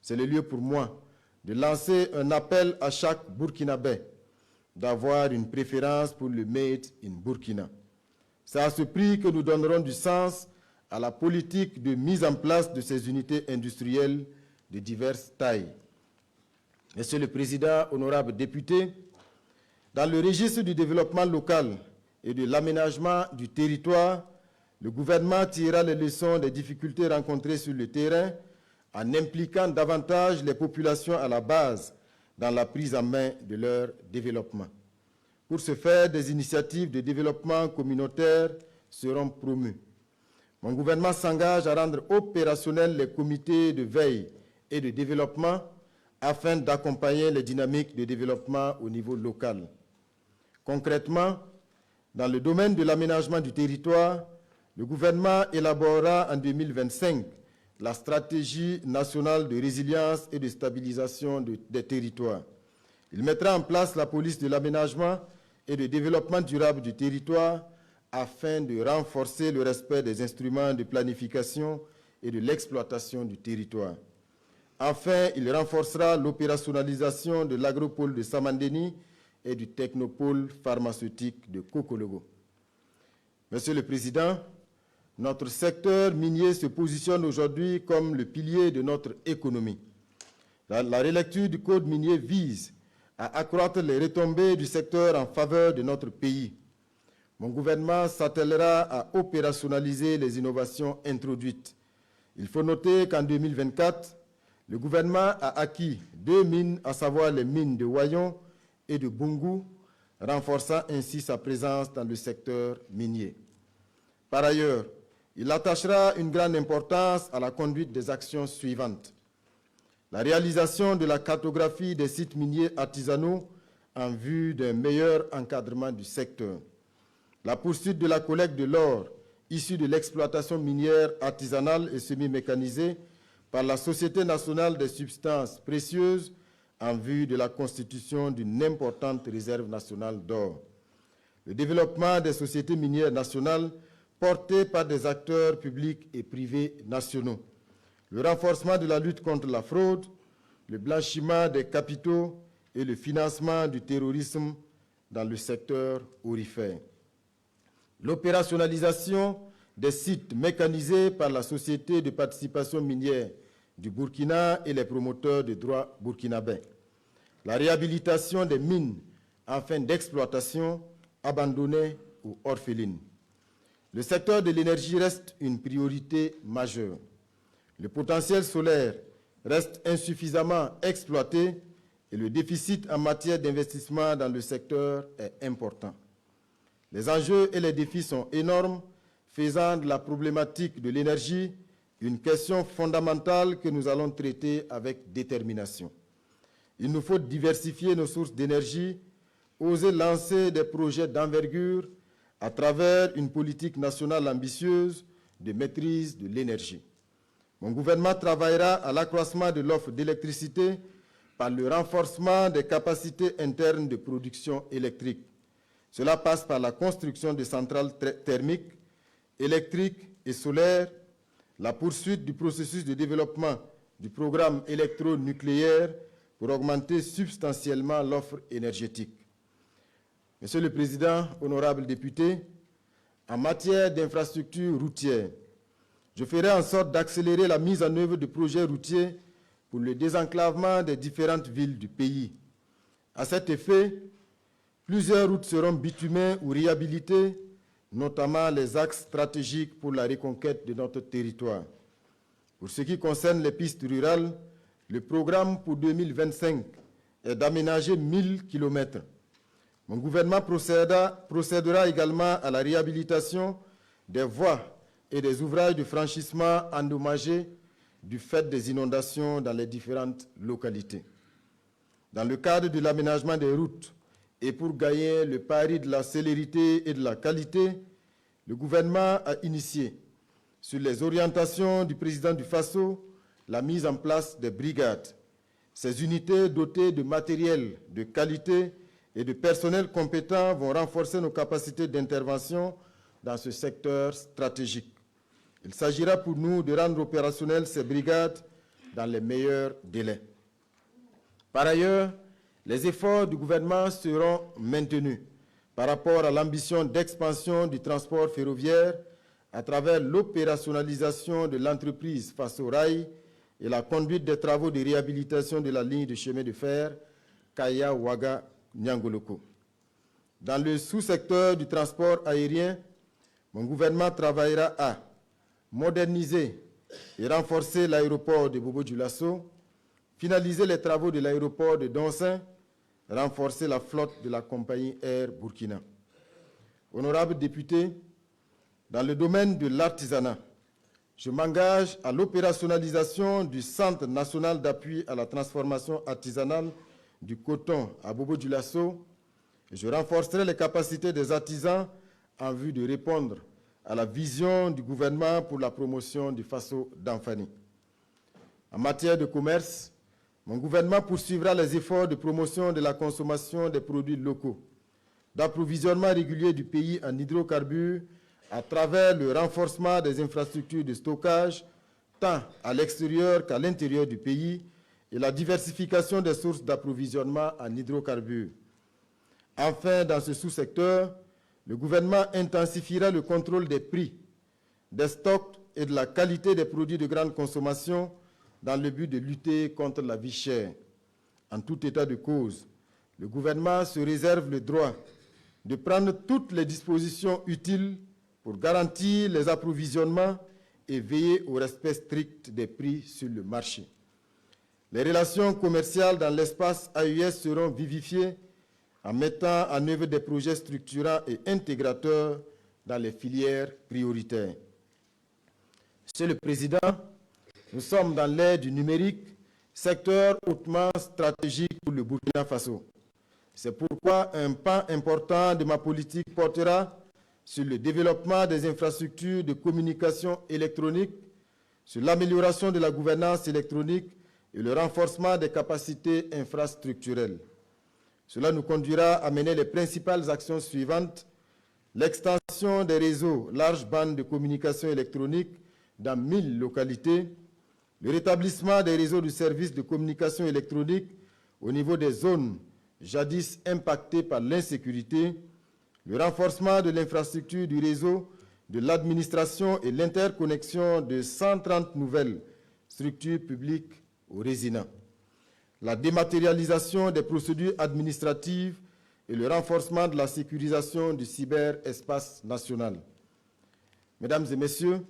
C'est le lieu pour moi de lancer un appel à chaque Burkinabé d'avoir une préférence pour le Made in Burkina. C'est à ce prix que nous donnerons du sens à la politique de mise en place de ces unités industrielles de diverses tailles. Monsieur le Président, honorables députés, dans le registre du développement local et de l'aménagement du territoire, le gouvernement tirera les leçons des difficultés rencontrées sur le terrain en impliquant davantage les populations à la base dans la prise en main de leur développement. Pour ce faire, des initiatives de développement communautaire seront promues. Mon gouvernement s'engage à rendre opérationnels les comités de veille et de développement afin d'accompagner les dynamiques de développement au niveau local. Concrètement, dans le domaine de l'aménagement du territoire, le gouvernement élaborera en 2025 la stratégie nationale de résilience et de stabilisation des territoires. Il mettra en place la police de l'aménagement et de développement durable du territoire afin de renforcer le respect des instruments de planification et de l'exploitation du territoire. Enfin, il renforcera l'opérationnalisation de l'agropôle de Samandeni et du technopôle pharmaceutique de Kokologo. Monsieur le Président, notre secteur minier se positionne aujourd'hui comme le pilier de notre économie. La relecture du Code minier vise à accroître les retombées du secteur en faveur de notre pays. Mon gouvernement s'attellera à opérationnaliser les innovations introduites. Il faut noter qu'en 2024, le gouvernement a acquis 2 mines, à savoir les mines de Wayon et de Bungu, renforçant ainsi sa présence dans le secteur minier. Par ailleurs, il attachera une grande importance à la conduite des actions suivantes. La réalisation de la cartographie des sites miniers artisanaux en vue d'un meilleur encadrement du secteur. La poursuite de la collecte de l'or issu de l'exploitation minière artisanale et semi-mécanisée par la Société nationale des substances précieuses en vue de la constitution d'une importante réserve nationale d'or. Le développement des sociétés minières nationales portées par des acteurs publics et privés nationaux. Le renforcement de la lutte contre la fraude, le blanchiment des capitaux et le financement du terrorisme dans le secteur aurifère. L'opérationnalisation des sites mécanisés par la Société de participation minière du Burkina et les promoteurs de droits burkinabés. La réhabilitation des mines en fin d'exploitation abandonnées ou orphelines. Le secteur de l'énergie reste une priorité majeure. Le potentiel solaire reste insuffisamment exploité et le déficit en matière d'investissement dans le secteur est important. Les enjeux et les défis sont énormes, faisant de la problématique de l'énergie une question fondamentale que nous allons traiter avec détermination. Il nous faut diversifier nos sources d'énergie, oser lancer des projets d'envergure à travers une politique nationale ambitieuse de maîtrise de l'énergie. Mon gouvernement travaillera à l'accroissement de l'offre d'électricité par le renforcement des capacités internes de production électrique. Cela passe par la construction de centrales thermiques, électriques et solaires, la poursuite du processus de développement du programme électronucléaire pour augmenter substantiellement l'offre énergétique. Monsieur le Président, honorables députés, en matière d'infrastructures routières, je ferai en sorte d'accélérer la mise en œuvre de projets routiers pour le désenclavement des différentes villes du pays. À cet effet, plusieurs routes seront bitumées ou réhabilitées, notamment les axes stratégiques pour la reconquête de notre territoire. Pour ce qui concerne les pistes rurales, le programme pour 2025 est d'aménager 1000 km. Mon gouvernement procédera également à la réhabilitation des voies et des ouvrages de franchissement endommagés du fait des inondations dans les différentes localités. Dans le cadre de l'aménagement des routes et pour gagner le pari de la célérité et de la qualité, le gouvernement a initié, sur les orientations du président du Faso, la mise en place des brigades. Ces unités dotées de matériel de qualité et de personnel compétent vont renforcer nos capacités d'intervention dans ce secteur stratégique. Il s'agira pour nous de rendre opérationnelles ces brigades dans les meilleurs délais. Par ailleurs, les efforts du gouvernement seront maintenus par rapport à l'ambition d'expansion du transport ferroviaire à travers l'opérationnalisation de l'entreprise Faso Rail et la conduite des travaux de réhabilitation de la ligne de chemin de fer Kaya-Ouaga-Niangoloko. Dans le sous-secteur du transport aérien, mon gouvernement travaillera à moderniser et renforcer l'aéroport de Bobo-Dioulasso, finaliser les travaux de l'aéroport de Donsin, renforcer la flotte de la compagnie Air Burkina. Honorables députés, dans le domaine de l'artisanat, je m'engage à l'opérationnalisation du Centre national d'appui à la transformation artisanale du coton à Bobo-Dioulasso et je renforcerai les capacités des artisans en vue de répondre à la vision du gouvernement pour la promotion du Faso d'Anfani. En matière de commerce, mon gouvernement poursuivra les efforts de promotion de la consommation des produits locaux, d'approvisionnement régulier du pays en hydrocarbures à travers le renforcement des infrastructures de stockage, tant à l'extérieur qu'à l'intérieur du pays, et la diversification des sources d'approvisionnement en hydrocarbures. Enfin, dans ce sous-secteur, le gouvernement intensifiera le contrôle des prix, des stocks et de la qualité des produits de grande consommation dans le but de lutter contre la vie chère. En tout état de cause, le gouvernement se réserve le droit de prendre toutes les dispositions utiles pour garantir les approvisionnements et veiller au respect strict des prix sur le marché. Les relations commerciales dans l'espace AES seront vivifiées en mettant en œuvre des projets structurants et intégrateurs dans les filières prioritaires. Monsieur le Président, nous sommes dans l'ère du numérique, secteur hautement stratégique pour le Burkina Faso. C'est pourquoi un pan important de ma politique portera sur le développement des infrastructures de communication électronique, sur l'amélioration de la gouvernance électronique et le renforcement des capacités infrastructurelles. Cela nous conduira à mener les principales actions suivantes: l'extension des réseaux large bande de communication électronique dans 1000 localités, le rétablissement des réseaux de services de communication électronique au niveau des zones jadis impactées par l'insécurité, le renforcement de l'infrastructure du réseau de l'administration et l'interconnexion de 130 nouvelles structures publiques au résident, la dématérialisation des procédures administratives et le renforcement de la sécurisation du cyberespace national. Mesdames et Messieurs,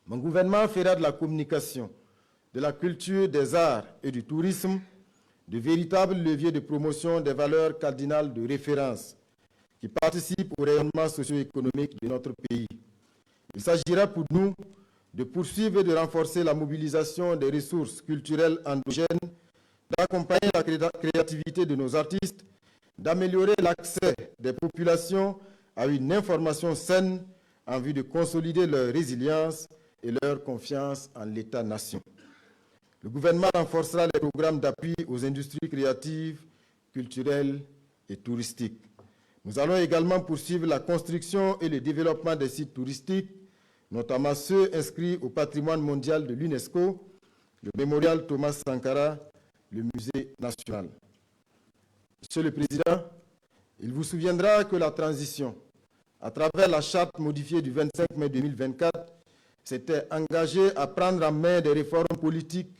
mon gouvernement fera de la communication, de la culture, des arts et du tourisme de véritables leviers de promotion des valeurs cardinales de référence qui participent au rayonnement socio-économique de notre pays. Il s'agira pour nous de poursuivre et de renforcer la mobilisation des ressources culturelles endogènes, d'accompagner la créativité de nos artistes, d'améliorer l'accès des populations à une information saine en vue de consolider leur résilience et leur confiance en l'État-nation. Le gouvernement renforcera les programmes d'appui aux industries créatives, culturelles et touristiques. Nous allons également poursuivre la construction et le développement des sites touristiques, notamment ceux inscrits au patrimoine mondial de l'UNESCO, le mémorial Thomas Sankara, le musée national. Monsieur le Président, il vous souviendra que la transition, à travers la charte modifiée du 25 mai 2024, s'était engagée à prendre en main des réformes politiques,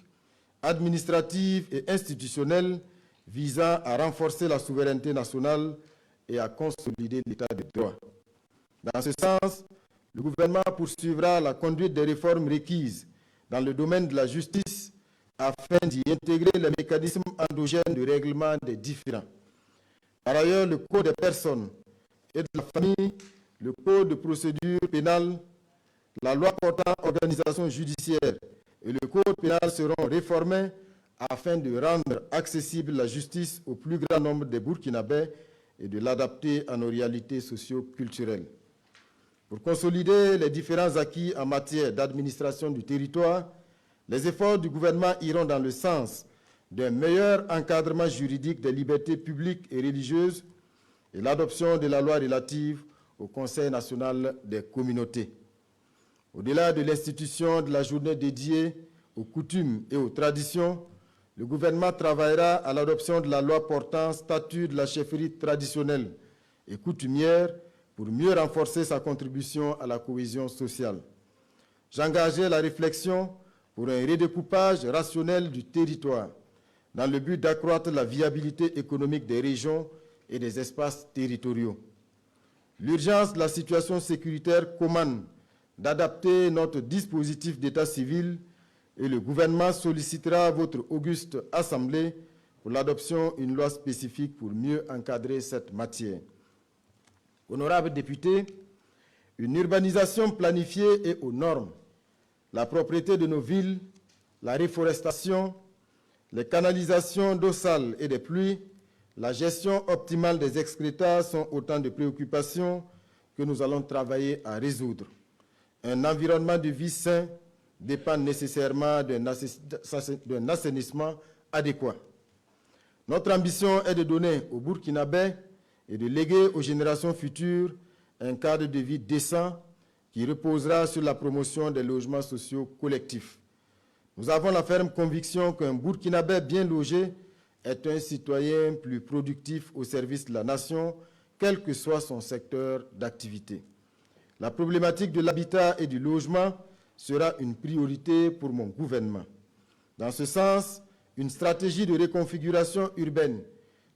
administratives et institutionnelles visant à renforcer la souveraineté nationale et à consolider l'état de droit. Dans ce sens, le gouvernement poursuivra la conduite des réformes requises dans le domaine de la justice afin d'y intégrer les mécanismes endogènes de règlement des différends. Par ailleurs, le Code des personnes et de la famille, le Code de procédure pénale, la loi portant organisation judiciaire et le Code pénal seront réformés afin de rendre accessible la justice au plus grand nombre des Burkinabés et de l'adapter à nos réalités socio-culturelles. Pour consolider les différents acquis en matière d'administration du territoire, les efforts du gouvernement iront dans le sens d'un meilleur encadrement juridique des libertés publiques et religieuses et l'adoption de la loi relative au Conseil national des communautés. Au-delà de l'institution de la journée dédiée aux coutumes et aux traditions, le gouvernement travaillera à l'adoption de la loi portant statut de la chefferie traditionnelle et coutumière pour mieux renforcer sa contribution à la cohésion sociale. J'engagerai la réflexion pour un redécoupage rationnel du territoire dans le but d'accroître la viabilité économique des régions et des espaces territoriaux. L'urgence de la situation sécuritaire commande d'adapter notre dispositif d'état civil et le gouvernement sollicitera votre auguste Assemblée pour l'adoption d'une loi spécifique pour mieux encadrer cette matière. Honorables députés, une urbanisation planifiée et aux normes, la propreté de nos villes, la réforestation, les canalisations d'eau sale et des pluies, la gestion optimale des excrétas sont autant de préoccupations que nous allons travailler à résoudre. Un environnement de vie sain, dépendent nécessairement d'un assainissement adéquat. Notre ambition est de donner aux Burkinabés et de léguer aux générations futures un cadre de vie décent qui reposera sur la promotion des logements sociaux collectifs. Nous avons la ferme conviction qu'un Burkinabé bien logé est un citoyen plus productif au service de la nation, quel que soit son secteur d'activité. La problématique de l'habitat et du logement sera une priorité pour mon gouvernement. Dans ce sens, une stratégie de reconfiguration urbaine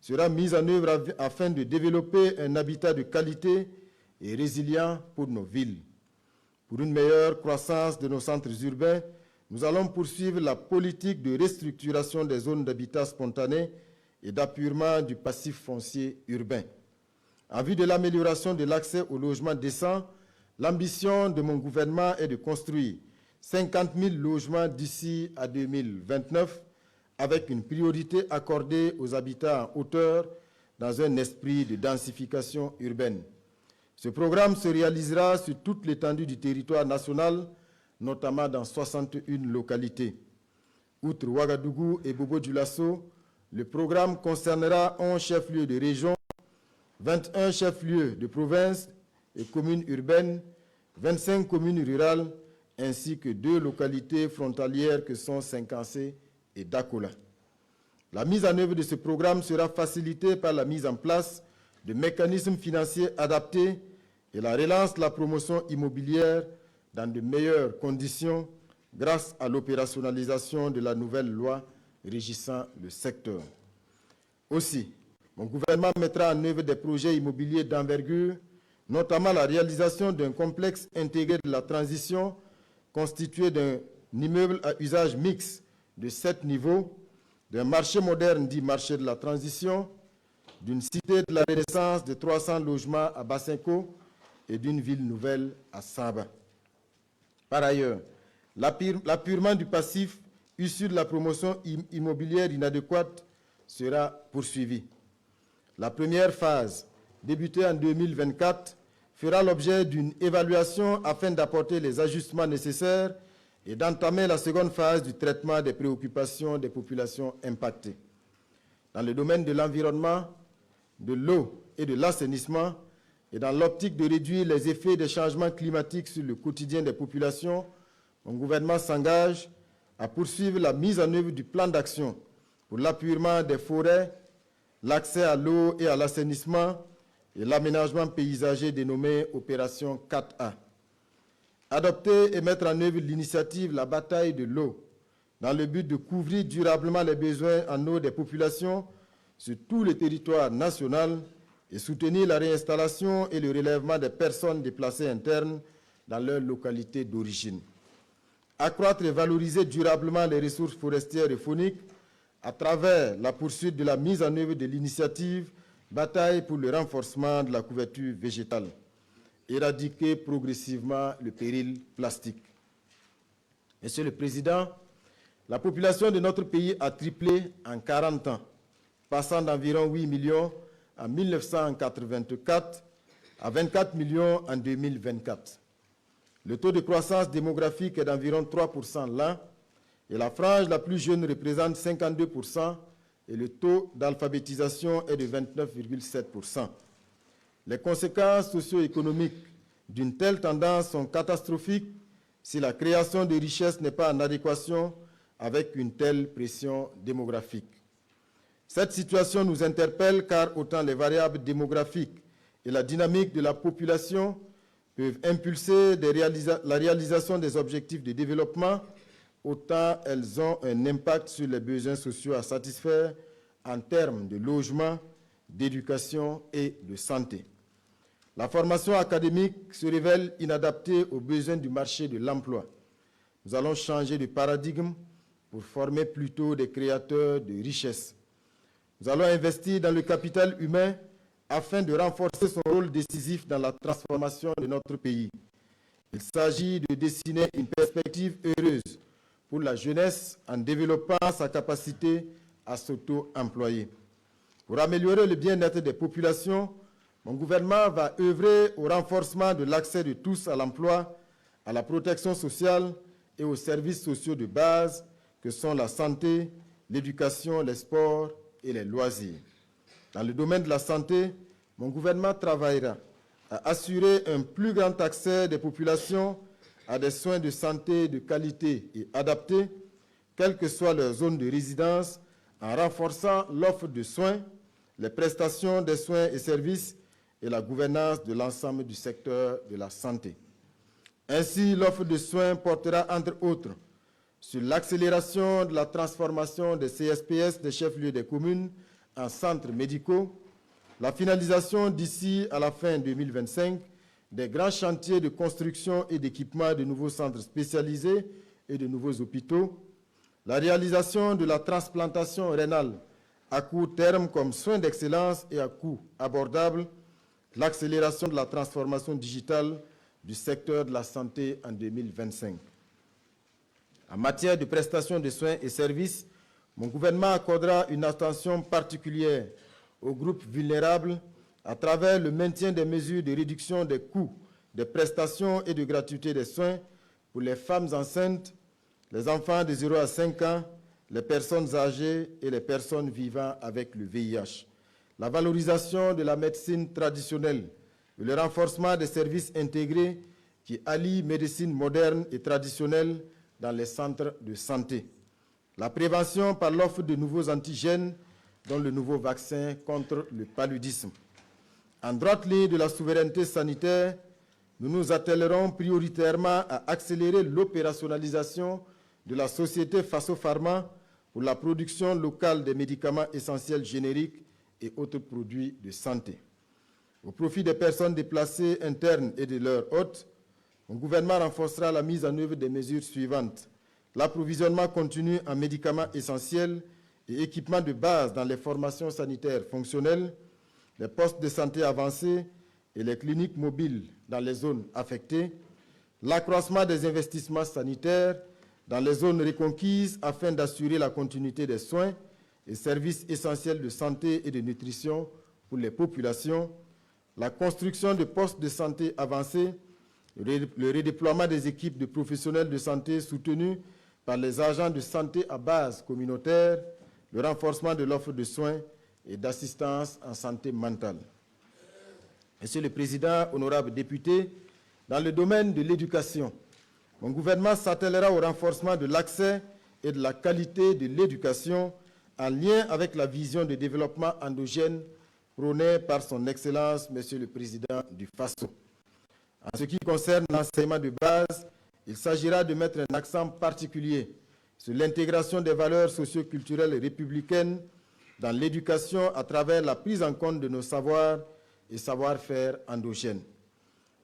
sera mise en œuvre afin de développer un habitat de qualité et résilient pour nos villes. Pour une meilleure croissance de nos centres urbains, nous allons poursuivre la politique de restructuration des zones d'habitat spontané et d'appurement du passif foncier urbain. En vue de l'amélioration de l'accès au logement décent, l'ambition de mon gouvernement est de construire 50 000 logements d'ici à 2029, avec une priorité accordée aux habitats en hauteur dans un esprit de densification urbaine. Ce programme se réalisera sur toute l'étendue du territoire national, notamment dans 61 localités. Outre Ouagadougou et Bobo-Dioulasso, le programme concernera 11 chefs-lieux de région, 21 chefs-lieux de province et communes urbaines, 25 communes rurales, ainsi que 2 localités frontalières que sont Saint-Cancé et Dakola. La mise en œuvre de ce programme sera facilitée par la mise en place de mécanismes financiers adaptés et la relance de la promotion immobilière dans de meilleures conditions grâce à l'opérationnalisation de la nouvelle loi régissant le secteur. Aussi, mon gouvernement mettra en œuvre des projets immobiliers d'envergure, notamment la réalisation d'un complexe intégré de la transition constitué d'un immeuble à usage mixte de 7 niveaux, d'un marché moderne dit marché de la transition, d'une cité de la Renaissance de 300 logements à Bassinko et d'une ville nouvelle à Saba. Par ailleurs, l'appurement du passif issu de la promotion immobilière inadéquate sera poursuivi. La première phase, débutée en 2024, fera l'objet d'une évaluation afin d'apporter les ajustements nécessaires et d'entamer la seconde phase du traitement des préoccupations des populations impactées. Dans le domaine de l'environnement, de l'eau et de l'assainissement, et dans l'optique de réduire les effets des changements climatiques sur le quotidien des populations, mon gouvernement s'engage à poursuivre la mise en œuvre du plan d'action pour l'appurement des forêts, l'accès à l'eau et à l'assainissement et l'aménagement paysager dénommé Opération 4A. Adopter et mettre en œuvre l'initiative La bataille de l'eau dans le but de couvrir durablement les besoins en eau des populations sur tout le territoire national et soutenir la réinstallation et le relèvement des personnes déplacées internes dans leur localité d'origine. Accroître et valoriser durablement les ressources forestières et fauniques à travers la poursuite de la mise en œuvre de l'initiative Bataille pour le renforcement de la couverture végétale. Éradiquer progressivement le péril plastique. Monsieur le Président, la population de notre pays a triplé en 40 ans, passant d'environ 8 millions en 1984 à 24 millions en 2024. Le taux de croissance démographique est d'environ 3% l'an et la frange la plus jeune représente 52% et le taux d'alphabétisation est de 29,7%. Les conséquences socio-économiques d'une telle tendance sont catastrophiques si la création de richesses n'est pas en adéquation avec une telle pression démographique. Cette situation nous interpelle car autant les variables démographiques et la dynamique de la population peuvent impulser la réalisation des objectifs de développement, autant elles ont un impact sur les besoins sociaux à satisfaire en termes de logement, d'éducation et de santé. La formation académique se révèle inadaptée aux besoins du marché de l'emploi. Nous allons changer de paradigme pour former plutôt des créateurs de richesses. Nous allons investir dans le capital humain afin de renforcer son rôle décisif dans la transformation de notre pays. Il s'agit de dessiner une perspective heureuse pour la jeunesse en développant sa capacité à s'auto-employer. Pour améliorer le bien-être des populations, mon gouvernement va œuvrer au renforcement de l'accès de tous à l'emploi, à la protection sociale et aux services sociaux de base que sont la santé, l'éducation, les sports et les loisirs. Dans le domaine de la santé, mon gouvernement travaillera à assurer un plus grand accès des populations à des soins de santé de qualité et adaptés, quelle que soit leur zone de résidence, en renforçant l'offre de soins, les prestations des soins et services et la gouvernance de l'ensemble du secteur de la santé. Ainsi, l'offre de soins portera, entre autres, sur l'accélération de la transformation des CSPS des chefs-lieux des communes en centres médicaux, la finalisation d'ici à la fin 2025 des grands chantiers de construction et d'équipement de nouveaux centres spécialisés et de nouveaux hôpitaux, la réalisation de la transplantation rénale à court terme comme soin d'excellence et à coût abordable, l'accélération de la transformation digitale du secteur de la santé en 2025. En matière de prestation de soins et services, mon gouvernement accordera une attention particulière aux groupes vulnérables à travers le maintien des mesures de réduction des coûts des prestations et de gratuité des soins pour les femmes enceintes, les enfants de 0 à 5 ans, les personnes âgées et les personnes vivant avec le VIH. La valorisation de la médecine traditionnelle et le renforcement des services intégrés qui allient médecine moderne et traditionnelle dans les centres de santé. La prévention par l'offre de nouveaux antigènes, dont le nouveau vaccin contre le paludisme. En droite ligne de la souveraineté sanitaire, nous nous attellerons prioritairement à accélérer l'opérationnalisation de la société Faso Pharma pour la production locale des médicaments essentiels génériques et autres produits de santé. Au profit des personnes déplacées internes et de leurs hôtes, mon gouvernement renforcera la mise en œuvre des mesures suivantes. L'approvisionnement continu en médicaments essentiels et équipements de base dans les formations sanitaires fonctionnelles, les postes de santé avancés et les cliniques mobiles dans les zones affectées, l'accroissement des investissements sanitaires dans les zones reconquises afin d'assurer la continuité des soins et services essentiels de santé et de nutrition pour les populations, la construction de postes de santé avancés, le redéploiement des équipes de professionnels de santé soutenus par les agents de santé à base communautaire, le renforcement de l'offre de soins et d'assistance en santé mentale. Monsieur le Président, honorables députés, dans le domaine de l'éducation, mon gouvernement s'attellera au renforcement de l'accès et de la qualité de l'éducation en lien avec la vision de développement endogène prônée par son Excellence, Monsieur le Président du FASO. En ce qui concerne l'enseignement de base, il s'agira de mettre un accent particulier sur l'intégration des valeurs socio-culturelles républicaines dans l'éducation à travers la prise en compte de nos savoirs et savoir-faire endogènes.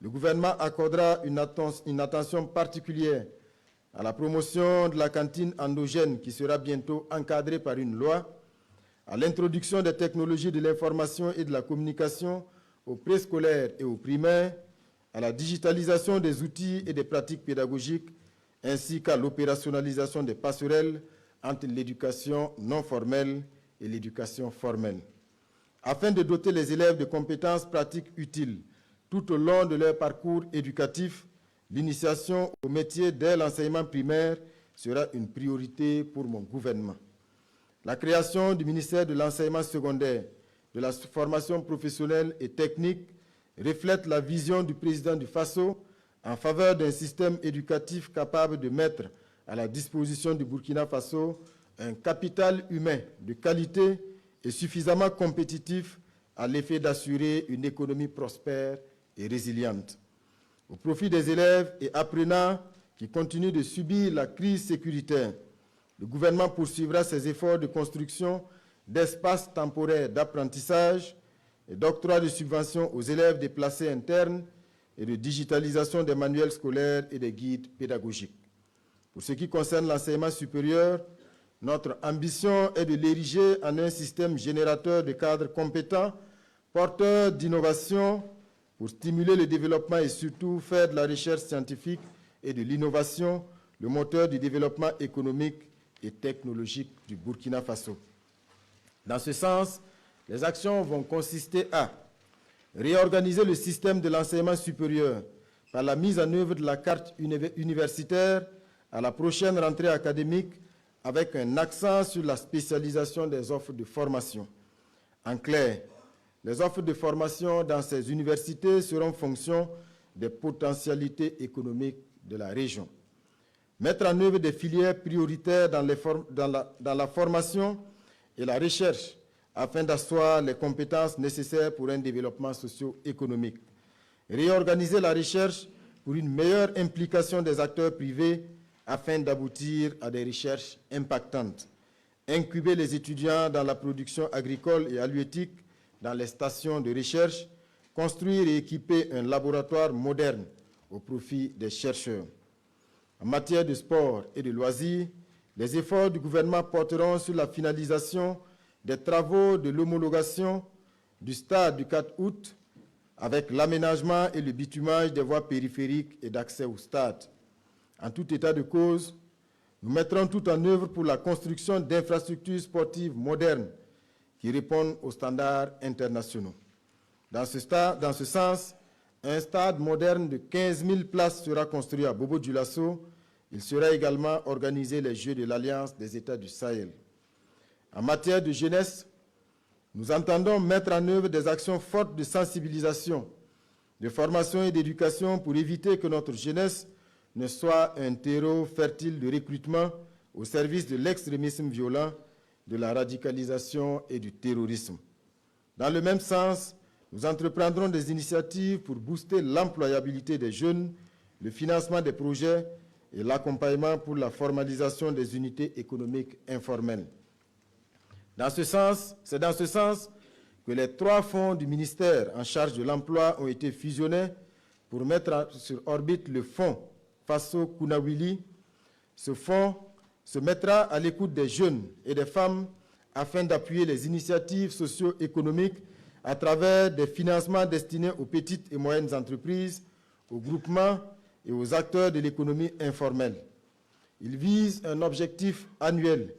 Le gouvernement accordera une attention particulière à la promotion de la cantine endogène qui sera bientôt encadrée par une loi, à l'introduction des technologies de l'information et de la communication aux préscolaires et aux primaires, à la digitalisation des outils et des pratiques pédagogiques, ainsi qu'à l'opérationnalisation des passerelles entre l'éducation non formelle et l'éducation formelle. Afin de doter les élèves de compétences pratiques utiles tout au long de leur parcours éducatif, l'initiation au métier dès l'enseignement primaire sera une priorité pour mon gouvernement. La création du ministère de l'enseignement secondaire, de la formation professionnelle et technique reflète la vision du président du FASO en faveur d'un système éducatif capable de mettre à la disposition du Burkina Faso un capital humain de qualité et suffisamment compétitif à l'effet d'assurer une économie prospère et résiliente. Au profit des élèves et apprenants qui continuent de subir la crise sécuritaire, le gouvernement poursuivra ses efforts de construction d'espaces temporaires d'apprentissage et d'octroi de subventions aux élèves déplacés internes et de digitalisation des manuels scolaires et des guides pédagogiques. Pour ce qui concerne l'enseignement supérieur, notre ambition est de l'ériger en un système générateur de cadres compétents, porteurs d'innovation pour stimuler le développement et surtout faire de la recherche scientifique et de l'innovation le moteur du développement économique et technologique du Burkina Faso. Dans ce sens, les actions vont consister à réorganiser le système de l'enseignement supérieur par la mise en œuvre de la carte universitaire à la prochaine rentrée académique avec un accent sur la spécialisation des offres de formation. En clair, les offres de formation dans ces universités seront en fonction des potentialités économiques de la région. Mettre en œuvre des filières prioritaires dans la formation et la recherche afin d'asseoir les compétences nécessaires pour un développement socio-économique. Réorganiser la recherche pour une meilleure implication des acteurs privés afin d'aboutir à des recherches impactantes. Incuber les étudiants dans la production agricole et halieutique dans les stations de recherche, construire et équiper un laboratoire moderne au profit des chercheurs. En matière de sport et de loisirs, les efforts du gouvernement porteront sur la finalisation des travaux de l'homologation du stade du 4 août avec l'aménagement et le bitumage des voies périphériques et d'accès au stade. En tout état de cause, nous mettrons tout en œuvre pour la construction d'infrastructures sportives modernes qui répondent aux standards internationaux. Dans ce sens, un stade moderne de 15 000 places sera construit à Bobo-Dioulasso. Il sera également organisé les Jeux de l'Alliance des États du Sahel. En matière de jeunesse, nous entendons mettre en œuvre des actions fortes de sensibilisation, de formation et d'éducation pour éviter que notre jeunesse ne soit un terreau fertile de recrutement au service de l'extrémisme violent, de la radicalisation et du terrorisme. Dans le même sens, nous entreprendrons des initiatives pour booster l'employabilité des jeunes, le financement des projets et l'accompagnement pour la formalisation des unités économiques informelles. C'est dans ce sens que les 3 fonds du ministère en charge de l'emploi ont été fusionnés pour mettre sur orbite le fonds Faso Kunawili. Ce fonds se mettra à l'écoute des jeunes et des femmes afin d'appuyer les initiatives socio-économiques à travers des financements destinés aux petites et moyennes entreprises, aux groupements et aux acteurs de l'économie informelle. Il vise un objectif annuel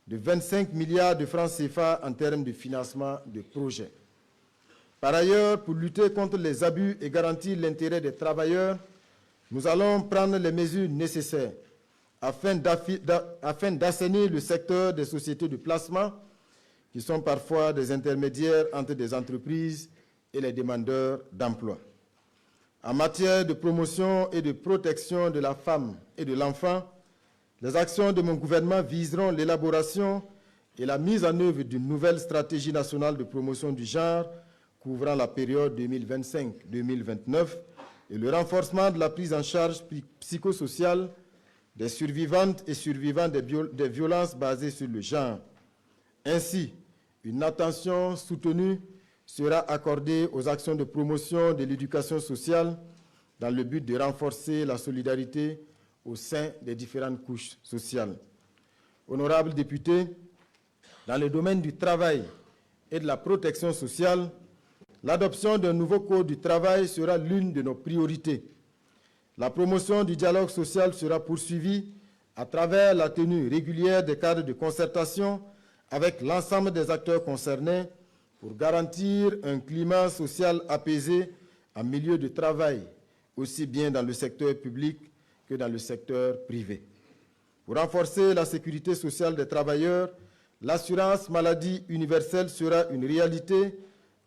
de 25 milliards de francs CFA en termes de financement de projets. Par ailleurs, pour lutter contre les abus et garantir l'intérêt des travailleurs, nous allons prendre les mesures nécessaires afin d'assainir le secteur des sociétés de placement qui sont parfois des intermédiaires entre des entreprises et les demandeurs d'emploi. En matière de promotion et de protection de la femme et de l'enfant, les actions de mon gouvernement viseront l'élaboration et la mise en œuvre d'une nouvelle stratégie nationale de promotion du genre couvrant la période 2025-2029 et le renforcement de la prise en charge psychosociale des survivantes et survivants des violences basées sur le genre. Ainsi, une attention soutenue sera accordée aux actions de promotion de l'éducation sociale dans le but de renforcer la solidarité au sein des différentes couches sociales. Honorables députés, dans le domaine du travail et de la protection sociale, l'adoption d'un nouveau code du travail sera l'une de nos priorités. La promotion du dialogue social sera poursuivie à travers la tenue régulière des cadres de concertation avec l'ensemble des acteurs concernés pour garantir un climat social apaisé en milieu de travail, aussi bien dans le secteur public que dans le secteur privé. Pour renforcer la sécurité sociale des travailleurs, l'assurance maladie universelle sera une réalité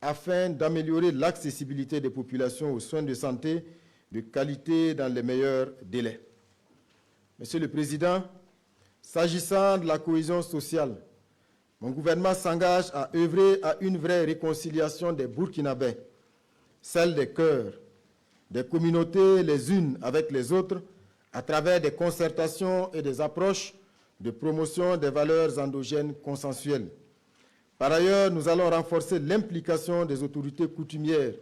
afin d'améliorer l'accessibilité des populations aux soins de santé de qualité dans les meilleurs délais. Monsieur le Président, s'agissant de la cohésion sociale, mon gouvernement s'engage à œuvrer à une vraie réconciliation des Burkinabés, celle des cœurs, des communautés les unes avec les autres, à travers des concertations et des approches de promotion des valeurs endogènes consensuelles. Par ailleurs, nous allons renforcer l'implication des autorités coutumières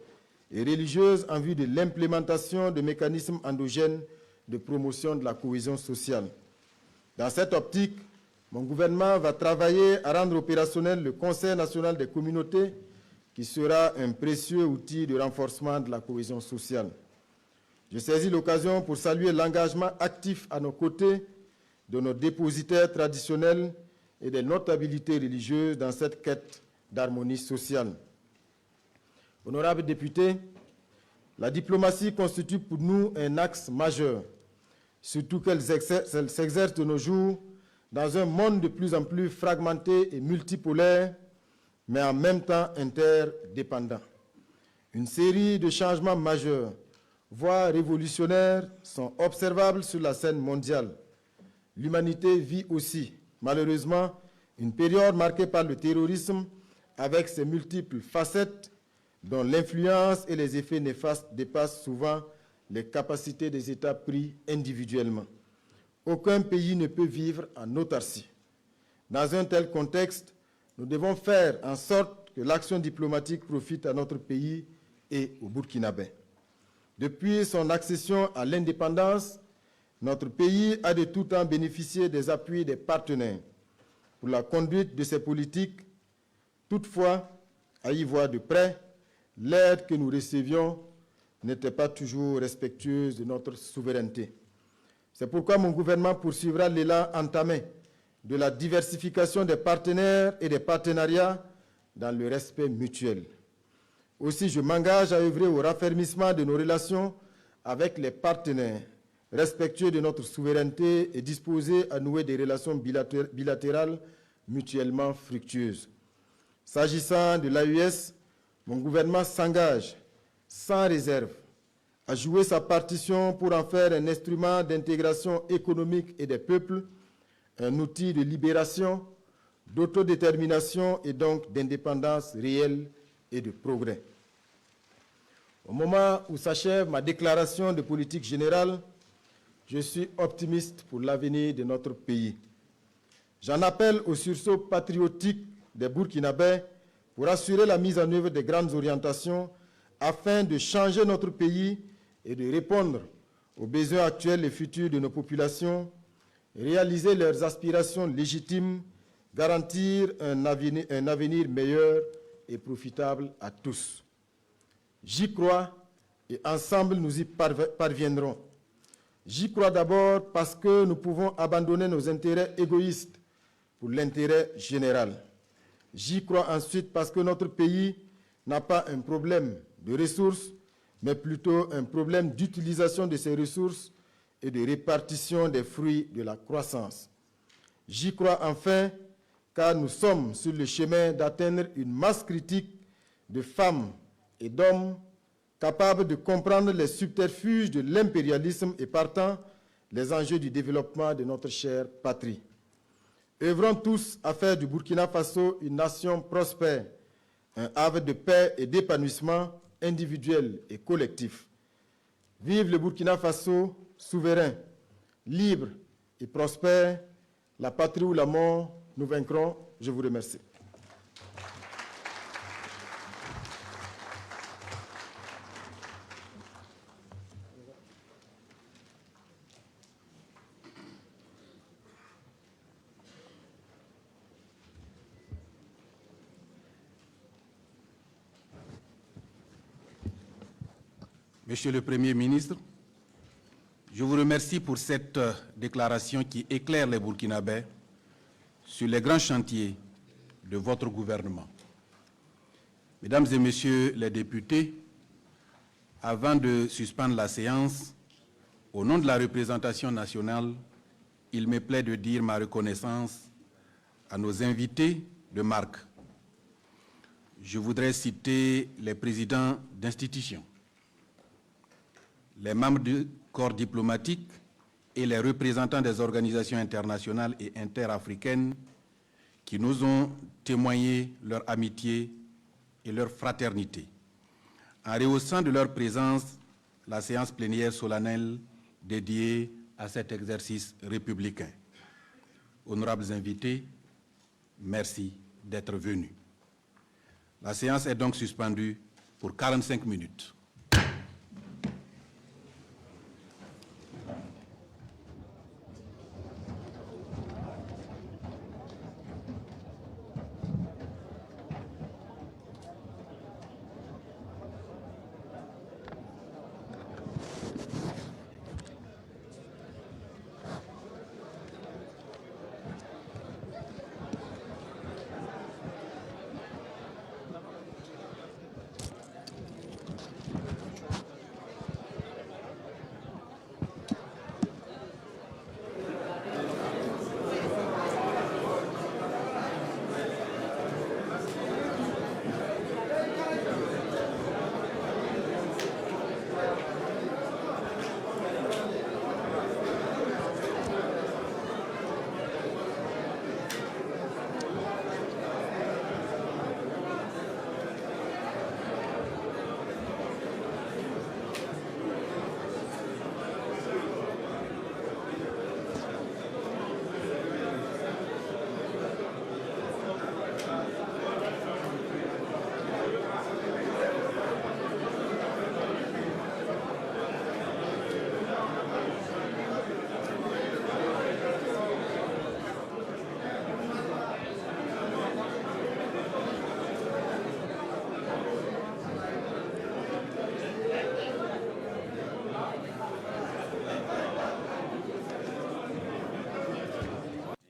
et religieuses en vue de l'implémentation de mécanismes endogènes de promotion de la cohésion sociale. Dans cette optique, mon gouvernement va travailler à rendre opérationnel le Conseil national des communautés, qui sera un précieux outil de renforcement de la cohésion sociale. Je saisis l'occasion pour saluer l'engagement actif à nos côtés de nos dépositaires traditionnels et des notabilités religieuses dans cette quête d'harmonie sociale. Honorables députés, la diplomatie constitue pour nous un axe majeur surtout qu'elle s'exerce de nos jours dans un monde de plus en plus fragmenté et multipolaire, mais en même temps interdépendant. Une série de changements majeurs, voire révolutionnaires, sont observables sur la scène mondiale. L'humanité vit aussi, malheureusement, une période marquée par le terrorisme avec ses multiples facettes dont l'influence et les effets néfastes dépassent souvent les capacités des États pris individuellement. Aucun pays ne peut vivre en autarcie. Dans un tel contexte, nous devons faire en sorte que l'action diplomatique profite à notre pays et au Burkinabé. Depuis son accession à l'indépendance, notre pays a de tout temps bénéficié des appuis des partenaires pour la conduite de ses politiques. Toutefois, à y voir de près, l'aide que nous recevions n'était pas toujours respectueuse de notre souveraineté. C'est pourquoi mon gouvernement poursuivra l'élan entamé de la diversification des partenaires et des partenariats dans le respect mutuel. Aussi, je m'engage à œuvrer au raffermissement de nos relations avec les partenaires, respectueux de notre souveraineté et disposés à nouer des relations bilatérales mutuellement fructueuses. S'agissant de l'AES, mon gouvernement s'engage sans réserve à jouer sa partition pour en faire un instrument d'intégration économique et des peuples, un outil de libération, d'autodétermination et donc d'indépendance réelle et de progrès. Au moment où s'achève ma déclaration de politique générale, je suis optimiste pour l'avenir de notre pays. J'en appelle au sursaut patriotique des Burkinabés pour assurer la mise en œuvre des grandes orientations afin de changer notre pays et de répondre aux besoins actuels et futurs de nos populations, réaliser leurs aspirations légitimes, garantir un avenir meilleur et profitable à tous. J'y crois et ensemble nous y parviendrons. J'y crois d'abord parce que nous pouvons abandonner nos intérêts égoïstes pour l'intérêt général. J'y crois ensuite parce que notre pays n'a pas un problème de ressources, mais plutôt un problème d'utilisation de ces ressources et de répartition des fruits de la croissance. J'y crois enfin car nous sommes sur le chemin d'atteindre une masse critique de femmes et d'hommes capables de comprendre les subterfuges de l'impérialisme et partant les enjeux du développement de notre chère patrie. Œuvrons tous à faire du Burkina Faso une nation prospère, un havre de paix et d'épanouissement individuel et collectif. Vive le Burkina Faso souverain, libre et prospère, la patrie ou la mort, nous vaincrons. Je vous remercie. Monsieur le Premier ministre, je vous remercie pour cette déclaration qui éclaire les Burkinabés sur les grands chantiers de votre gouvernement. Mesdames et Messieurs les députés, avant de suspendre la séance, au nom de la représentation nationale, il me plaît de dire ma reconnaissance à nos invités de marque. Je voudrais citer les présidents d'institutions, les membres du corps diplomatique et les représentants des organisations internationales et interafricaines qui nous ont témoigné leur amitié et leur fraternité, en rehaussant de leur présence la séance plénière solennelle dédiée à cet exercice républicain. Honorables invités, merci d'être venus. La séance est donc suspendue pour 45 minutes.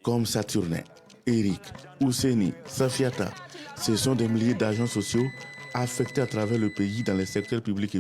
comme Saturnin, Eric, Ouseni, Safiata. Ce sont des milliers d'agents sociaux affectés à travers le pays dans les secteurs publics et